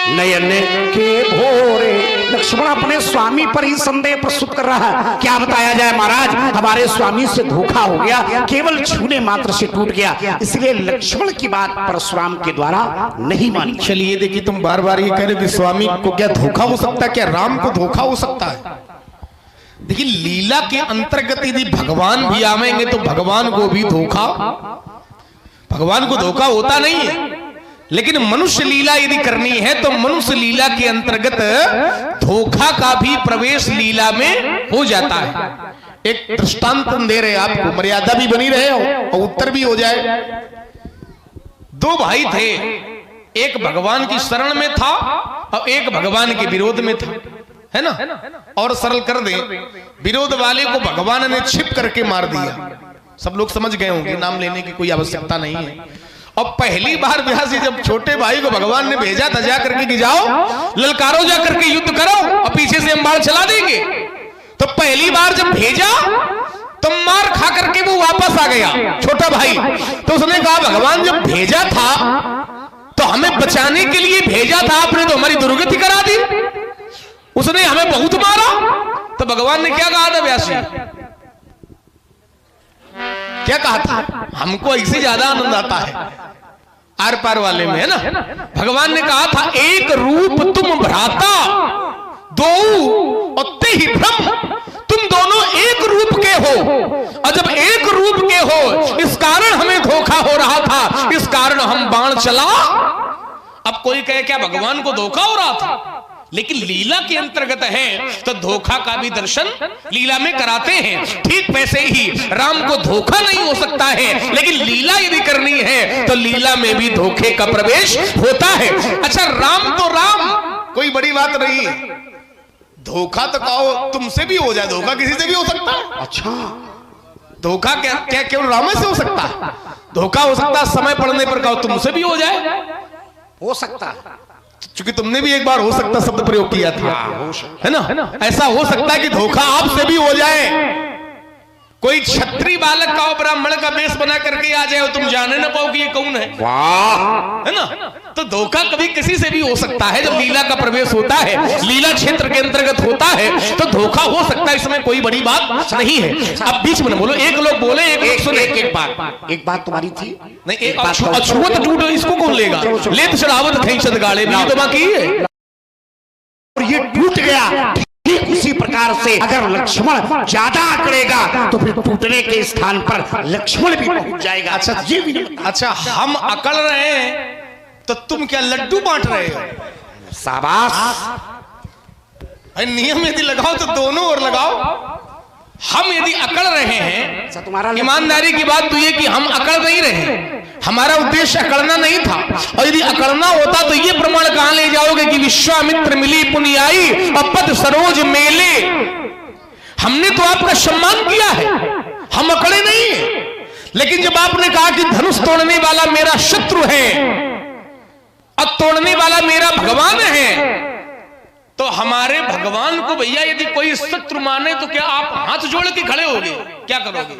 नयन के भोरे। लक्ष्मण अपने स्वामी पर ही संदेह प्रस्तुत कर रहा है। क्या बताया जाए महाराज, हमारे स्वामी से धोखा हो गया, केवल छूने मात्र से टूट गया। इसलिए लक्ष्मण की बात परशुराम के द्वारा नहीं मानी। चलिए देखिए, तुम बार बार ये कह रहे कि स्वामी को क्या धोखा हो सकता है, क्या राम को धोखा हो सकता है? देखिए, लीला के अंतर्गत यदि भगवान भी आवेंगे तो भगवान को भी धोखा होता नहीं है। लेकिन मनुष्य लीला यदि करनी है तो मनुष्य लीला के अंतर्गत धोखा का भी प्रवेश लीला में हो जाता है। एक दृष्टांत दे रहे आपको, मर्यादा भी बनी रहे और उत्तर भी हो जाए। दो भाई थे, एक भगवान की शरण में था और एक भगवान के विरोध में था, है ना? और सरल कर दे, विरोध वाले को भगवान ने छिप करके मार दिया। सब लोग समझ गए होंगे, नाम लेने की कोई आवश्यकता नहीं है। और पहली बार व्यास जी जब छोटे भाई को भगवान ने भेजा था जा करके कि जाओ ललकारो, जा करके युद्ध करो और पीछे से हम बाण चला देंगे, तो पहली बार जब भेजा तो मार खा करके वो वापस आ गया छोटा भाई। तो उसने कहा भगवान जब भेजा था तो हमें बचाने के लिए भेजा था, आपने तो हमारी दुर्गति करा दी, उसने हमें बहुत मारा। तो भगवान ने क्या कहा था व्यास जी? क्या कहा था? हमको इससे ज्यादा आनंद आता है आर पार वाले में, है ना? भगवान ने कहा था एक रूप तुम भ्राता दो अत्ते ही भ्रम, तुम दोनों एक रूप के हो, और जब एक रूप के हो इस कारण हमें धोखा हो रहा था, इस कारण हम बाण चला। अब कोई कहे क्या भगवान को धोखा हो रहा था? लेकिन लीला के अंतर्गत है तो धोखा का भी दर्शन लीला में कराते हैं। ठीक वैसे ही राम को धोखा नहीं हो सकता है, लेकिन लीला यदि करनी है तो लीला में भी धोखे का प्रवेश होता है। अच्छा, राम तो राम, कोई बड़ी बात नहीं। धोखा तो कहो तुमसे भी हो जाए, धोखा किसी से भी हो सकता है। अच्छा, धोखा क्या केवल राम से हो सकता है? धोखा हो सकता है समय पड़ने पर कहो तुमसे भी हो जाए, हो सकता है। क्योंकि तुमने भी एक बार हो सकता शब्द प्रयोग किया था, है ना? ऐसा हो सकता है कि धोखा आपसे भी हो जाए। कोई क्षत्रिय बालक का ब्राह्मण का वेश बना करके आ जाए, तुम जाने ना पाओ कि ये कौन है, है ना? तो धोखा कभी किसी से भी हो सकता है। जब लीला का प्रवेश होता है, लीला क्षेत्र के अंतर्गत होता है, तो धोखा हो सकता है, इसमें कोई बड़ी बात नहीं है। अब बीच में बोलो, एक लोग बोले एक सुने। एक बात तुम्हारी थी नहीं, एक अछूत टूट इसको कौन लेगा? लेत चढ़ावत खैंचत गाड़े तो बाकी है, और ये टूट गया। ठीक उसी प्रकार से अगर लक्ष्मण ज्यादा अकड़ेगा तो फिर टूटने के स्थान पर लक्ष्मण भी पहुंच जाएगा। अच्छा, ये भी नहीं। अच्छा, हम अकड़ रहे हैं तो तुम क्या लड्डू बांट रहे हो? शाबाश। नियम यदि लगाओ तो दोनों ओर लगाओ। हम यदि अकड़ रहे हैं, तुम्हारा ईमानदारी की बात तो ये कि हम अकड़ नहीं रहे, हमारा उद्देश्य अकड़ना नहीं था। और यदि अकड़ना होता तो ये प्रमाण कहां ले जाओगे कि विश्वामित्र मिली पुनियाई और पद सरोज मेले। हमने तो आपका सम्मान किया है, हम अकड़े नहीं है। लेकिन जब आपने कहा कि धनुष तोड़ने वाला मेरा शत्रु है और तोड़ने वाला मेरा भगवान है, तो हमारे भगवान को भैया यदि कोई शत्रु माने तो क्या आप हाथ जोड़ के खड़े होगे? क्या करोगे?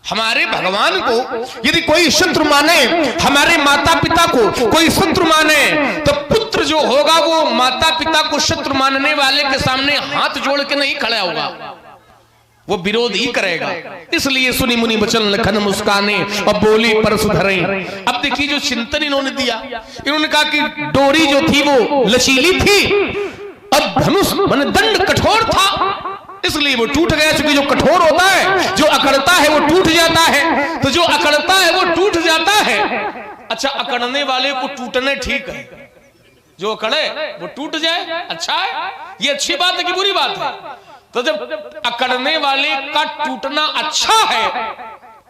हमारे भगवान को यदि कोई शत्रु माने, हमारे माता पिता को कोई शत्रु माने, तो पुत्र जो होगा वो माता पिता को शत्रु मानने वाले के सामने हाथ जोड़ के नहीं खड़ा होगा, वो विरोध ही करेगा। इसलिए सुनी मुनि बचन लखन मुस्काने और बोली परसु धरे। अब देखिए जो चिंतन इन्होंने दिया, इन्होंने कहा कि डोरी जो थी वो लचीली थी और धनुष माने दंड कठोर था, इसलिए वो टूट गया। क्योंकि जो कठोर होता है, जो अकड़ता है वो टूट जाता है, तो जो अकड़ता है वो टूट जाता है। अच्छा, अकड़ने वाले को टूटने ठीक है, जो अकड़े वो टूट जाए। अच्छा है, ये अच्छी बात है कि बुरी बात है? तो जब अकड़ने वाले का टूटना अच्छा है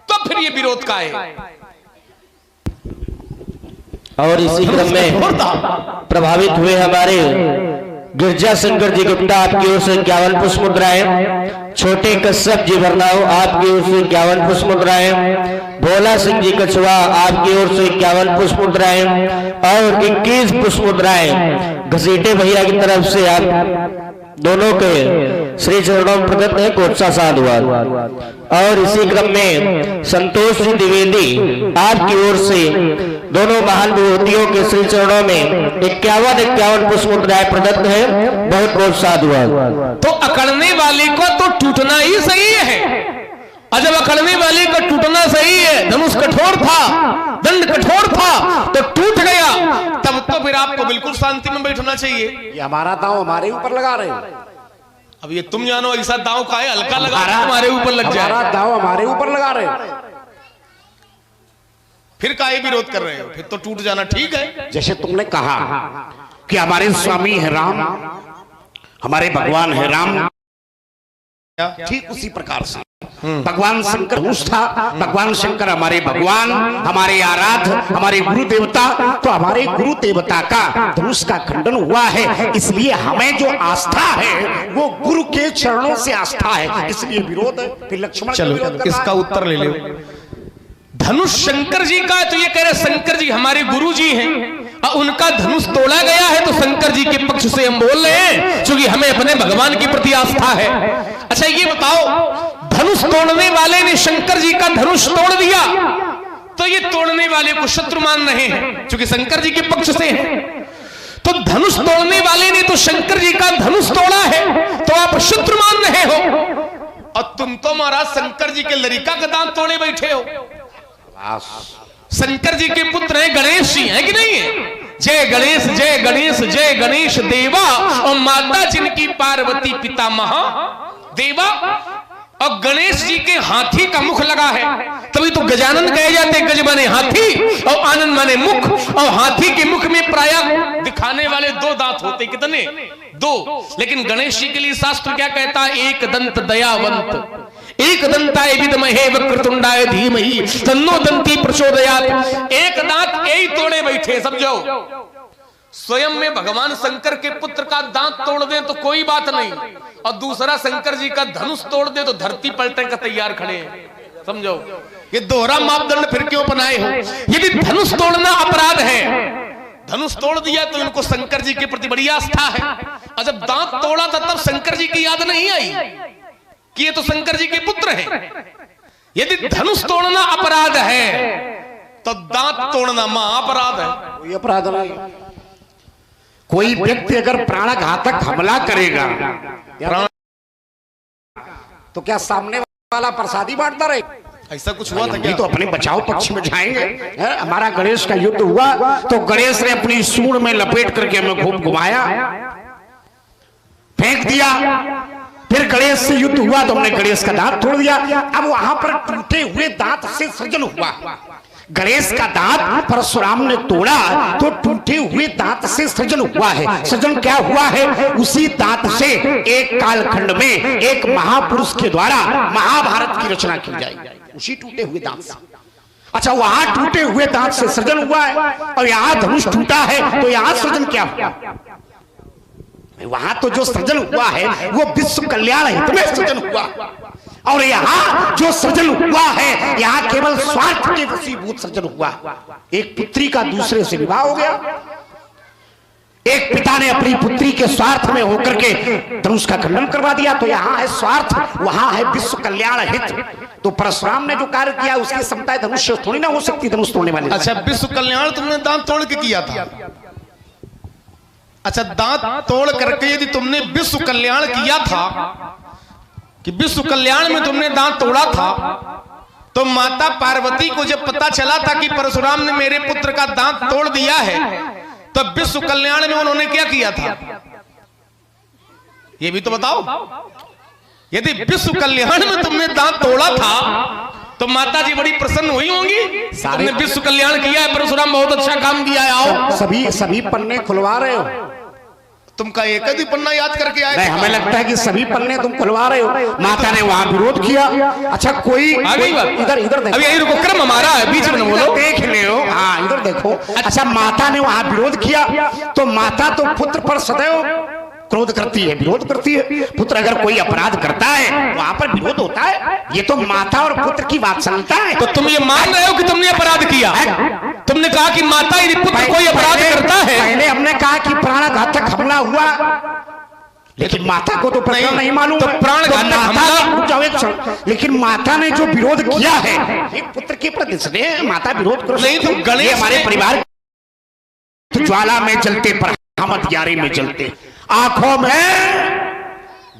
तो फिर ये विरोध का है। और इसी क्रम में प्रभावित हुए हमारे गिरजा शंकर जी गुप्ता, आपकी ओर से 51 पुष्प मुद्राएं। छोटे कश्यप जी भरनाव, आपकी ओर से 51 पुष्प मुद्राएं। भोला सिंह जी कछुआ, आपकी ओर से 51 पुष्प मुद्राएं और 21 पुष्प मुद्राएं घसीटे भैया की तरफ से आप दोनों के श्री चरणों में प्रदत्त है कोटसा साधुवाद। और इसी क्रम में संतोष जी द्विवेदी, आपकी ओर से दोनों महान विभूतियों के श्री चरणों में 51 पुष्प मुद्राएं प्रदत्त है, बहुत बहुत साधुवाद। तो अकड़ने वाले को तो टूटना ही सही है, और जब अकड़ने वाले का टूटना सही है, धनुष कठोर था, दंड कठोर था, तो टूट गया, तब तो फिर आपको बिल्कुल शांति में बैठना चाहिए। ये हमारा दांव हमारे ऊपर लगा रहे हैं। अब ये तुम जानो ऐसा दांव का है, हल्का लगा हमारे ऊपर लग जाए। हमारा दांव हमारे ऊपर लगा रहे हैं, फिर काहे विरोध कर रहे हो? फिर तो टूट जाना ठीक है। जैसे तुमने कहा कि हमारे स्वामी है राम, हमारे भगवान है राम, ठीक उसी प्रकार से भगवान शंकर धनुष था। भगवान शंकर हमारे भगवान, हमारे आराध्य, हमारे गुरु देवता, तो हमारे गुरु देवता का धनुष का खंडन हुआ है, इसलिए हमें जो आस्था है वो गुरु के चरणों से आस्था है, इसलिए विरोध है। फिर लक्ष्मण चलो इसका उत्तर ले लो। धनुष शंकर जी का है, तो ये कह रहे शंकर जी हमारे गुरु जी हैं, और उनका धनुष तोड़ा गया है, तो शंकर जी के पक्ष से हम बोल रहे हैं, क्योंकि हमें अपने भगवान की प्रति आस्था है। अच्छा ये बताओ, धनुष तोड़ने वाले ने शंकर जी का धनुष तोड़ दिया, तो ये तोड़ने वाले को शत्रु मान रहे हैं, क्योंकि शंकर जी के पक्ष से है। तो धनुष तोड़ने वाले ने तो शंकर जी का धनुष तोड़ा है, तो आप शत्रु मान रहे हो, और तुम तो महाराज शंकर जी के लड़का का दांत तोड़े बैठे हो। शंकर जी के पुत्र हैं गणेश जी, है कि नहीं है? जय गणेश जय गणेश जय गणेश देवा, और माता जिनकी पार्वती पिता महादेवा, और गणेश जी के हाथी का मुख लगा है, तभी तो गजानन कहे जाते, गज माने हाथी और आनंद माने मुख, और हाथी के मुख में प्रायः दिखाने वाले 2 दांत होते, कितने? 2। लेकिन गणेश जी के लिए शास्त्र क्या कहता है? एक दंत दयावंत, एक दंताय विद्महे वक्रतुंडाय धीमहि तन्नो दंती प्रचोदयात्। एक दांत यही तोड़े बैठे, समझो। स्वयं में भगवान शंकर के पुत्र का दांत तोड़ दे तो कोई बात नहीं, और दूसरा शंकर जी का धनुष तोड़ दे तो धरती पलटने का तैयार खड़े हैं, समझो। ये दोहरा मापदंड फिर क्यों बनाए हो? यदि धनुष तोड़ना अपराध है, धनुष तोड़ दिया तो इनको शंकर जी के प्रति बड़ी आस्था है, और जब दांत तोड़ा था तब शंकर जी की याद नहीं आई कि ये तो शंकर जी के पुत्र हैं। यदि धनुष तोड़ना अपराध है तो दांत तोड़ना महाअपराध है। कोई अपराध नहीं। कोई व्यक्ति अगर प्राणघातक हमला करेगा तो क्या सामने वाला प्रसादी बांटता रहे? ऐसा कुछ हुआ था क्या? तो अपने बचाव पक्ष में जाएंगे। हमारा गणेश का युद्ध हुआ तो गणेश ने अपनी सूंड में लपेट करके हमें खूब घुमाया, फेंक दिया, फिर गणेश से युद्ध हुआ तो हमने गणेश का दांत तोड़ दिया। अब वहां पर टूटे हुए दांत से सृजन हुआ। गणेश का दांत परशुराम ने तोड़ा तो टूटे हुए दांत से सृजन हुआ है। सृजन क्या हुआ है? उसी दांत से एक कालखंड में एक महापुरुष के द्वारा महाभारत की रचना की जाएगी, उसी टूटे हुए दांत से। अच्छा, वहां टूटे हुए दांत से सृजन हुआ है, और यहां धनुष टूटा है तो यहां सृजन क्या हुआ? वहां तो जो सृजन हुआ है वो विश्व कल्याण हित में सृजन हुआ, और यहाँ जो सृजन हुआ है यहाँ केवल स्वार्थ के वशीभूत सृजन हुआ। एक पुत्री का दूसरे से विवाह हो गया, एक पिता ने अपनी पुत्री के स्वार्थ में होकर के धनुष का खंडन करवा दिया, तो यहाँ है स्वार्थ, वहां है विश्व कल्याण हित। तो परशुराम ने जो कार्य किया उसकी क्षमता धनुष थोड़ी ना हो सकती, धनुष तोड़ने वाले। अच्छा, विश्व कल्याण तुमने दांत तोड़ के किया था। अच्छा, दांत तोड़ करके यदि तुमने विश्व कल्याण किया था, कि विश्व कल्याण में तुमने दांत तोड़ा था, तो माता पार्वती को जब पता चला था कि परशुराम ने मेरे पुत्र का दांत तोड़ दिया है, तब विश्व कल्याण में उन्होंने क्या किया था? ये भी तो बताओ। यदि विश्व कल्याण में तुमने दांत तोड़ा था तो माता जी बड़ी प्रसन्न हुई होंगी, तुमने विश्व कल्याण किया है परशुराम, बहुत अच्छा काम किया है, आओ। सभी पन्ने खुलवा रहे हो तुम का एक ही पन्ना याद करके आए? नहीं, हमें लगता है कि सभी पन्ने तुम खुलवा रहे हो। माता ने वहां विरोध किया। अच्छा कोई आ गई बात? इधर देखो, अभी यही रुको, क्रम हमारा है, बीच में बोलो, देख ले हो। हाँ इधर देखो। अच्छा माता ने वहां विरोध किया तो माता तो पुत्र पर सदैव क्रोध करती है, विरोध करती है। पुत्र अगर कोई अपराध करता है वहां पर विरोध होता है। ये तो माता और पुत्र की वात्सल्यता है। तो तुम ये मान रहे हो कि तुमने अपराध किया? तुमने कहा कि माता यदि पुत्र कोई अपराध करता है, पहले हमने कहा कि प्राणघातक हमला हुआ, लेकिन माता को तो प्रकरण नहीं मालूम। तो प्राणघातक हमला, लेकिन माता ने जो विरोध किया है पुत्र के प्रति स्नेह, माता विरोध करो नहीं। तो गणेश हमारे परिवार तो ज्वाला में जलते पर हम हथियारे में जलते, आंखों में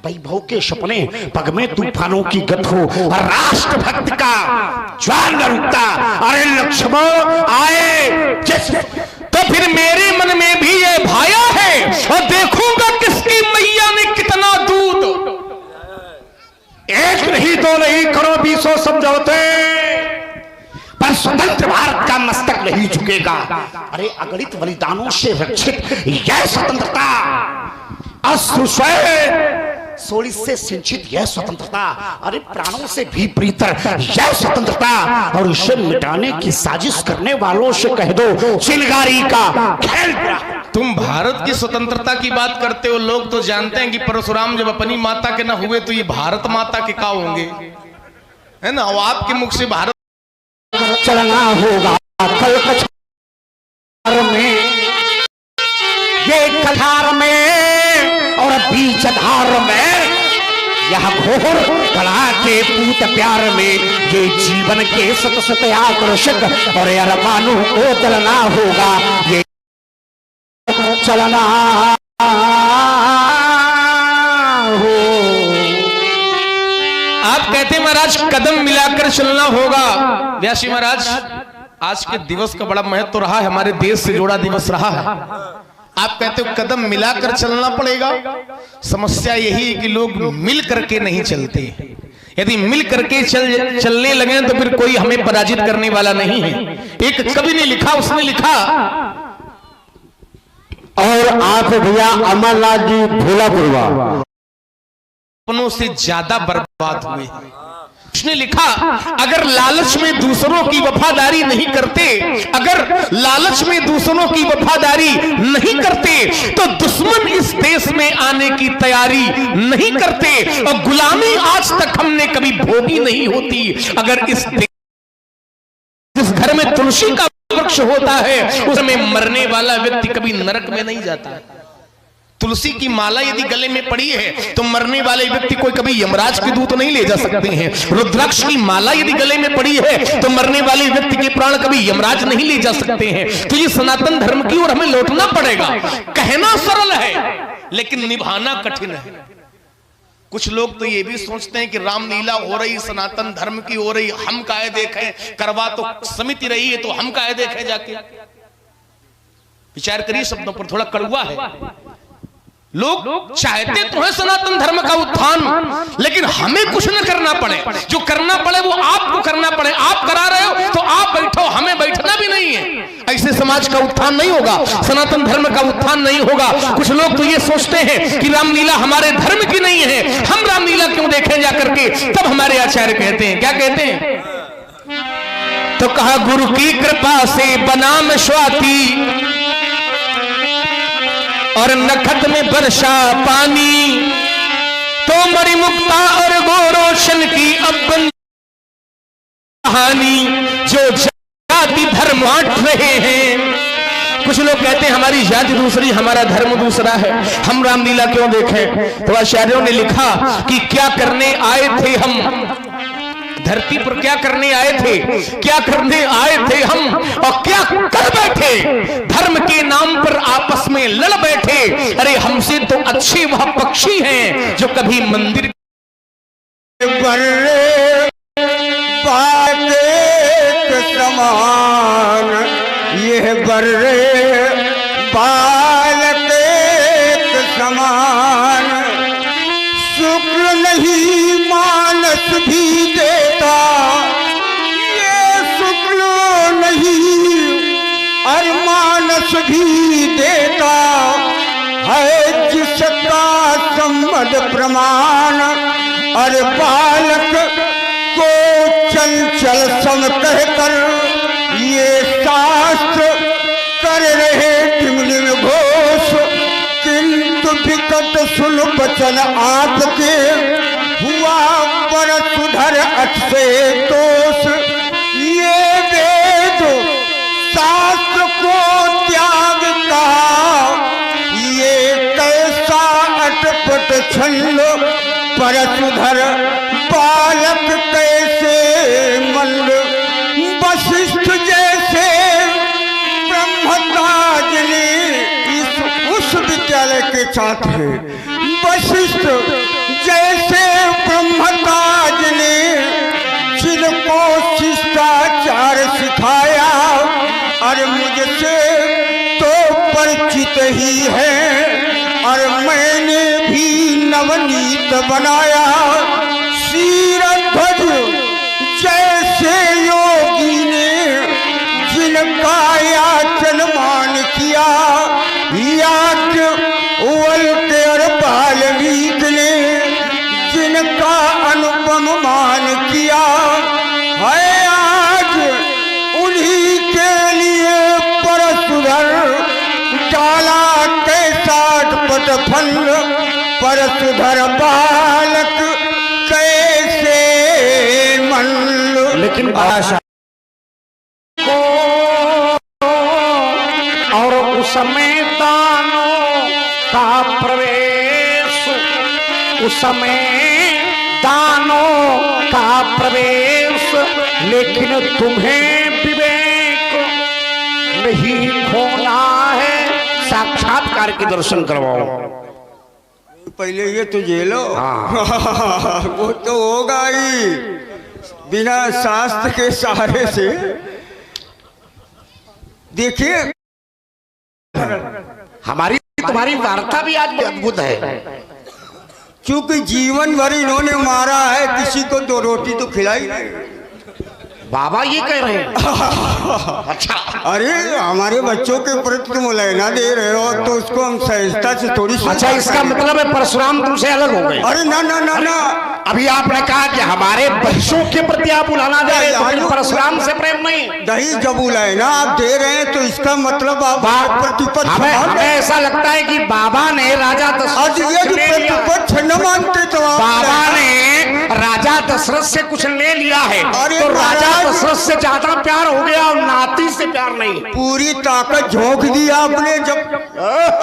वैभव के सपने, पग में तूफानों की गत हो, राष्ट्रभक्त का ज्वाल न रुकता। अरे लक्ष्मण आए तो फिर मेरे मन में भी ये भाया है, और देखूंगा किसकी मैया ने कितना दूध। एक नहीं दो नहीं करो 20 समझौते, पर स्वतंत्र भारत का मस्तक नहीं झुकेगा। अरे अगणित बलिदानों से रक्षित यह स्वतंत्रता, अश्रु सोली से सिंचित यह स्वतंत्रता, अरे प्राणों से भी प्रीतर यह स्वतंत्रता, और इसे मिटाने की साजिश करने वालों से कह दो चिलगारी का खेल। तुम भारत की स्वतंत्रता की बात करते हो, लोग तो जानते हैं कि परशुराम जब अपनी माता के ना हुए तो ये भारत माता के का होंगे, है ना? और आपके मुख से भारत चलना होगा कल कछार में, ये कछार में और बीच धार में, यह घोर कला के पूत प्यार में, ये जीवन के सत सत आकर्षक और अरमानों को चलना होगा, ये चलना हो। आप कहते हैं महाराज कदम मिलाकर चलना होगा। व्यासी महाराज, आज के दिवस का बड़ा महत्व रहा है, हमारे देश से जुड़ा दिवस रहा है। आप कहते हो कदम मिलाकर चलना पड़ेगा। समस्या यही है कि लोग मिल करके नहीं चलते। यदि मिल करके चलने लगे तो फिर कोई हमें पराजित करने वाला नहीं है। एक कवि ने लिखा, उसने लिखा, और आप भैया अमरनाथ जी भोलापुरवा अपनों से ज्यादा बर्बाद हुए। उसने लिखा, अगर लालच में दूसरों की वफादारी नहीं करते, अगर लालच में दूसरों की वफादारी नहीं करते तो दुश्मन इस देश में आने की तैयारी नहीं करते, और गुलामी आज तक हमने कभी भोगी नहीं होती। अगर इस घर में तुलसी का वृक्ष होता है उसमें मरने वाला व्यक्ति कभी नरक में नहीं जाता। तुलसी की माला यदि गले में पड़ी है तो मरने वाले व्यक्ति कोई कभी यमराज के दूत नहीं ले जा सकते हैं। रुद्राक्ष की माला यदि गले में पड़ी है तो मरने वाले व्यक्ति के प्राण कभी यमराज नहीं ले जा सकते हैं। तो ये सनातन धर्म की ओर हमें लौटना पड़ेगा। कहना सरल है लेकिन निभाना कठिन है। कुछ लोग तो ये भी सोचते हैं कि रामलीला हो रही, सनातन धर्म की हो रही, हम काहे देखें, करवा तो समिति रही है तो हम काहे देखें जाके। विचार करिए, शब्दों पर थोड़ा कड़वा है। लोग चाहते तो है सनातन धर्म का उत्थान, लेकिन हमें कुछ न करना पड़े। जो करना पड़े वो आपको करना पड़े। आप करा रहे हो तो आप बैठो, हमें बैठना भी नहीं है। ऐसे समाज का उत्थान नहीं होगा, सनातन धर्म का उत्थान नहीं होगा। कुछ लोग तो ये सोचते हैं कि रामलीला हमारे धर्म की नहीं है, हम रामलीला क्यों देखें जाकर के। तब हमारे आचार्य कहते हैं, क्या कहते हैं, तो कहा गुरु की कृपा से बना में स्वाति और नखत में बरसा पानी, तो मरी मुक्ता और गोरोशन की अब कहानी जो जाति धर्म बांट रहे हैं। कुछ लोग कहते हैं हमारी जाति दूसरी, हमारा धर्म दूसरा है, हम रामलीला क्यों देखें। तो आचार्यों ने लिखा कि क्या करने आए थे हम धरती पर, क्या करने आए थे, क्या करने आए थे हम और क्या कर बैठे। धर्म के नाम पर आपस में लड़ बैठे। अरे हमसे तो अच्छे वह पक्षी हैं जो कभी मंदिर समान, यह बर्रे बालक समान, शुक्र नहीं मानस भी देता, और मानस भी देता है जिसका सम्मत प्रमाण। और बालक को चंचल सम कहकर ये शास्त्र कर रहे टिमलिम घोष। किंतु विकट सुन बचन आपके हुआ पर सुधर अक्षे दोष। ये वेद शास्त्र को त्याग का ये कैसा अटपट छंद। पर सुधर बालक कैसे मंद। वशिष्ठ जैसे ब्रह्मताज ने उस विद्यालय के छात्र वशिष्ठ जैसे ब्रह्मताज ने जिनको शिष्टाचार सिखाया। और मुझसे तो परिचित ही है और मैंने भी नवनीत बनाया। शीरध्वज जैसे योगी ने जिनका याचन मान किया। याज्ञ वल्क्य और बाल्मीकि ने जिनका अनुपम मान किया है। आज उन्हीं के लिए परशुधर डाला कैसा अटपट फल। परशुधर बालक कैसे मन। लेकिन आशा को और उसमें दानों का प्रवेश। उसमें दानों का प्रवेश। लेकिन तुम्हें विवेक नहीं खोना है। साक्षात्कार के दर्शन करवाओ। पहले ये तो जेलो वो तो होगा ही बिना शास्त्र के सहारे से। देखिए हमारी तुम्हारी वार्ता भी आज अद्भुत है। क्योंकि जीवन भर इन्होंने मारा है किसी को 2 रोटी तो खिलाई नहीं। बाबा ये कह रहे हैं। अच्छा अरे हमारे बच्चों के प्रति तुम लेना दे रहे हो तो उसको हम सहजता से थोड़ी। अच्छा इसका मतलब है परशुराम तुमसे अलग हो गए। अरे ना ना ना ना अभी आपने कहा कि हमारे बच्चों के प्रति आप बुलाना जा रहे हैं तो परशुराम से प्रेम नहीं। दही जब बुलाए ना आप दे रहे हैं तो इसका मतलब आप प्रतिपक्ष। हमें ऐसा लगता है कि बाबा ने राजा प्रतिपक्ष न मानते तो बाबा ने राजा दशरथ से कुछ ले लिया है। तो राजा दशरथ से ज्यादा प्यार हो गया और नाती से प्यार नहीं। पूरी ताकत झोंक दी आपने। जब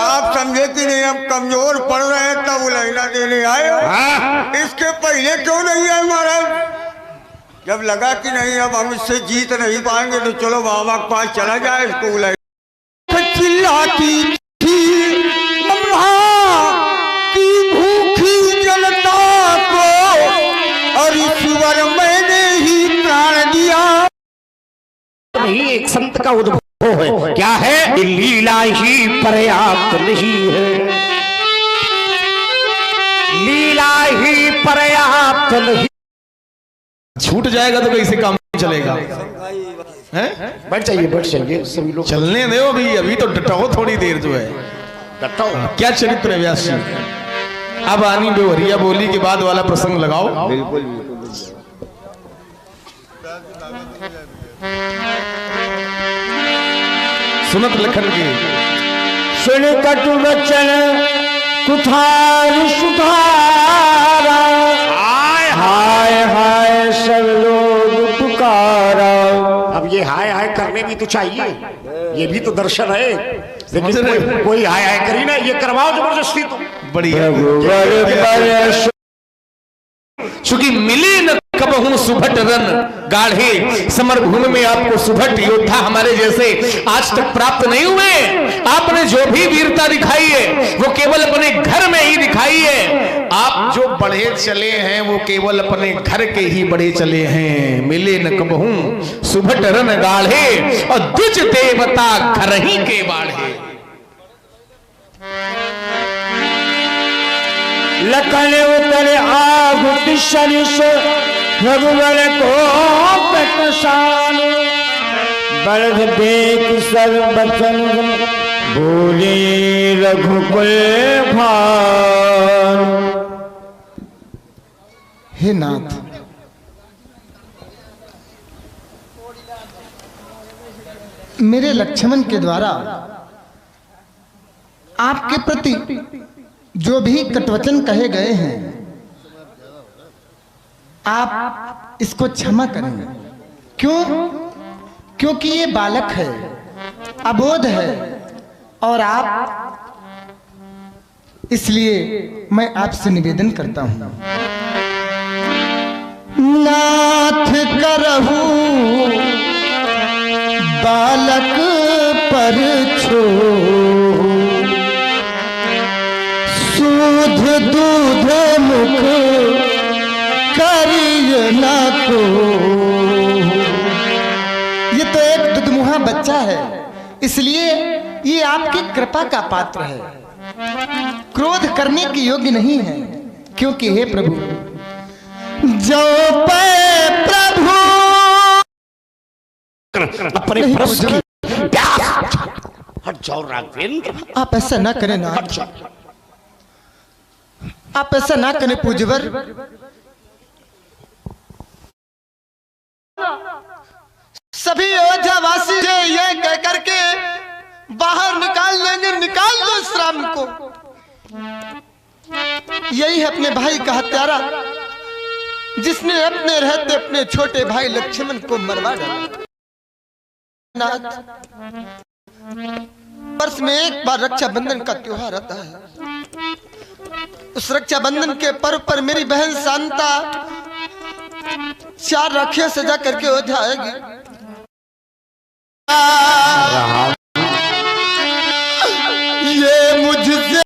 आप समझे कि नहीं हम कमजोर पड़ रहे हैं तब लहना देने आए। इसके पहले क्यों नहीं आए महाराज। जब लगा कि नहीं अब हम इससे जीत नहीं पाएंगे तो चलो बाबा के पास चला जाए। इसको चिल्लाती थी की भूखी जनता को और ईश्वर मैंने ही प्राण दिया। नहीं एक संत का उद्भव है। क्या है? लीला ही पर्याप्त नहीं है। लीला ही पर्याप्त नहीं। छूट जाएगा तो कैसे काम चलेगा? बैठ जाइए सभी लोग। चलने दो अभी तो डटाओ थोड़ी देर जो है। डटाओ क्या चरित्र है व्यास जी। अब आनी बेवरिया बोली के बाद वाला प्रसंग लगाओ। बिल्कुल सुनत लखन की सुन कटु वचन कुठार सुधारा। हाय हाय सब लोग पुकारा। अब ये हाय हाय करने भी तो चाहिए। ये भी तो दर्शन है। लेकिन कोई हाय हाय करी ना ये करवाओ जबरदस्ती। तो बढ़िया चूंकि मिले न कबहू सुभट रन गाढ़े। समर भूमि में आपको सुभट योद्धा हमारे जैसे आज तक प्राप्त नहीं हुए। आपने जो भी वीरता दिखाई है वो केवल अपने घर में ही दिखाई है। आप जो बढ़े चले हैं वो केवल अपने घर के ही बढ़े चले हैं। मिले न कबहू सुभट रन गाढ़े और द्विज देवता घर ही के बाढ़े। लखन उतर आहुति सरिस रघुवर को पटसान। बरद देख सब बचन बोले रघुकुल भान। हे नाथ, मेरे लक्ष्मण के द्वारा आपके प्रति जो भी कटवचन कहे गए हैं, आप इसको क्षमा करें। क्यों? क्योंकि ये बालक है, अबोध है, और आप, इसलिए मैं आपसे निवेदन करता हूं, नाथ करहु बालक पर छो, सूध दूध मुख करिय न को। ये तो एक दुधमुहा बच्चा है, इसलिए ये आपकी कृपा का पात्र है, क्रोध करने की योग्य नहीं है। क्योंकि हे प्रभु, जो पे प्रभु अपने प्रश्न की प्यास। हट जाओ राघवेंद्र, आप ऐसा ना करें ना, हट जाओ। आप ऐसा ना करें पूज्यवर। सभी अयोध्यावासी से ये कह करके बाहर निकाल लेंगे, निकाल दो इस राम को। यही है अपने भाई का हत्यारा, जिसने अपने रहते अपने छोटे भाई लक्ष्मण को मरवा डाला। वर्ष में एक बार रक्षाबंधन का त्योहार आता है। उस रक्षाबंधन के पर्व पर मेरी बहन शांता 4 राखियां सजा करके अयोध्या आएगी।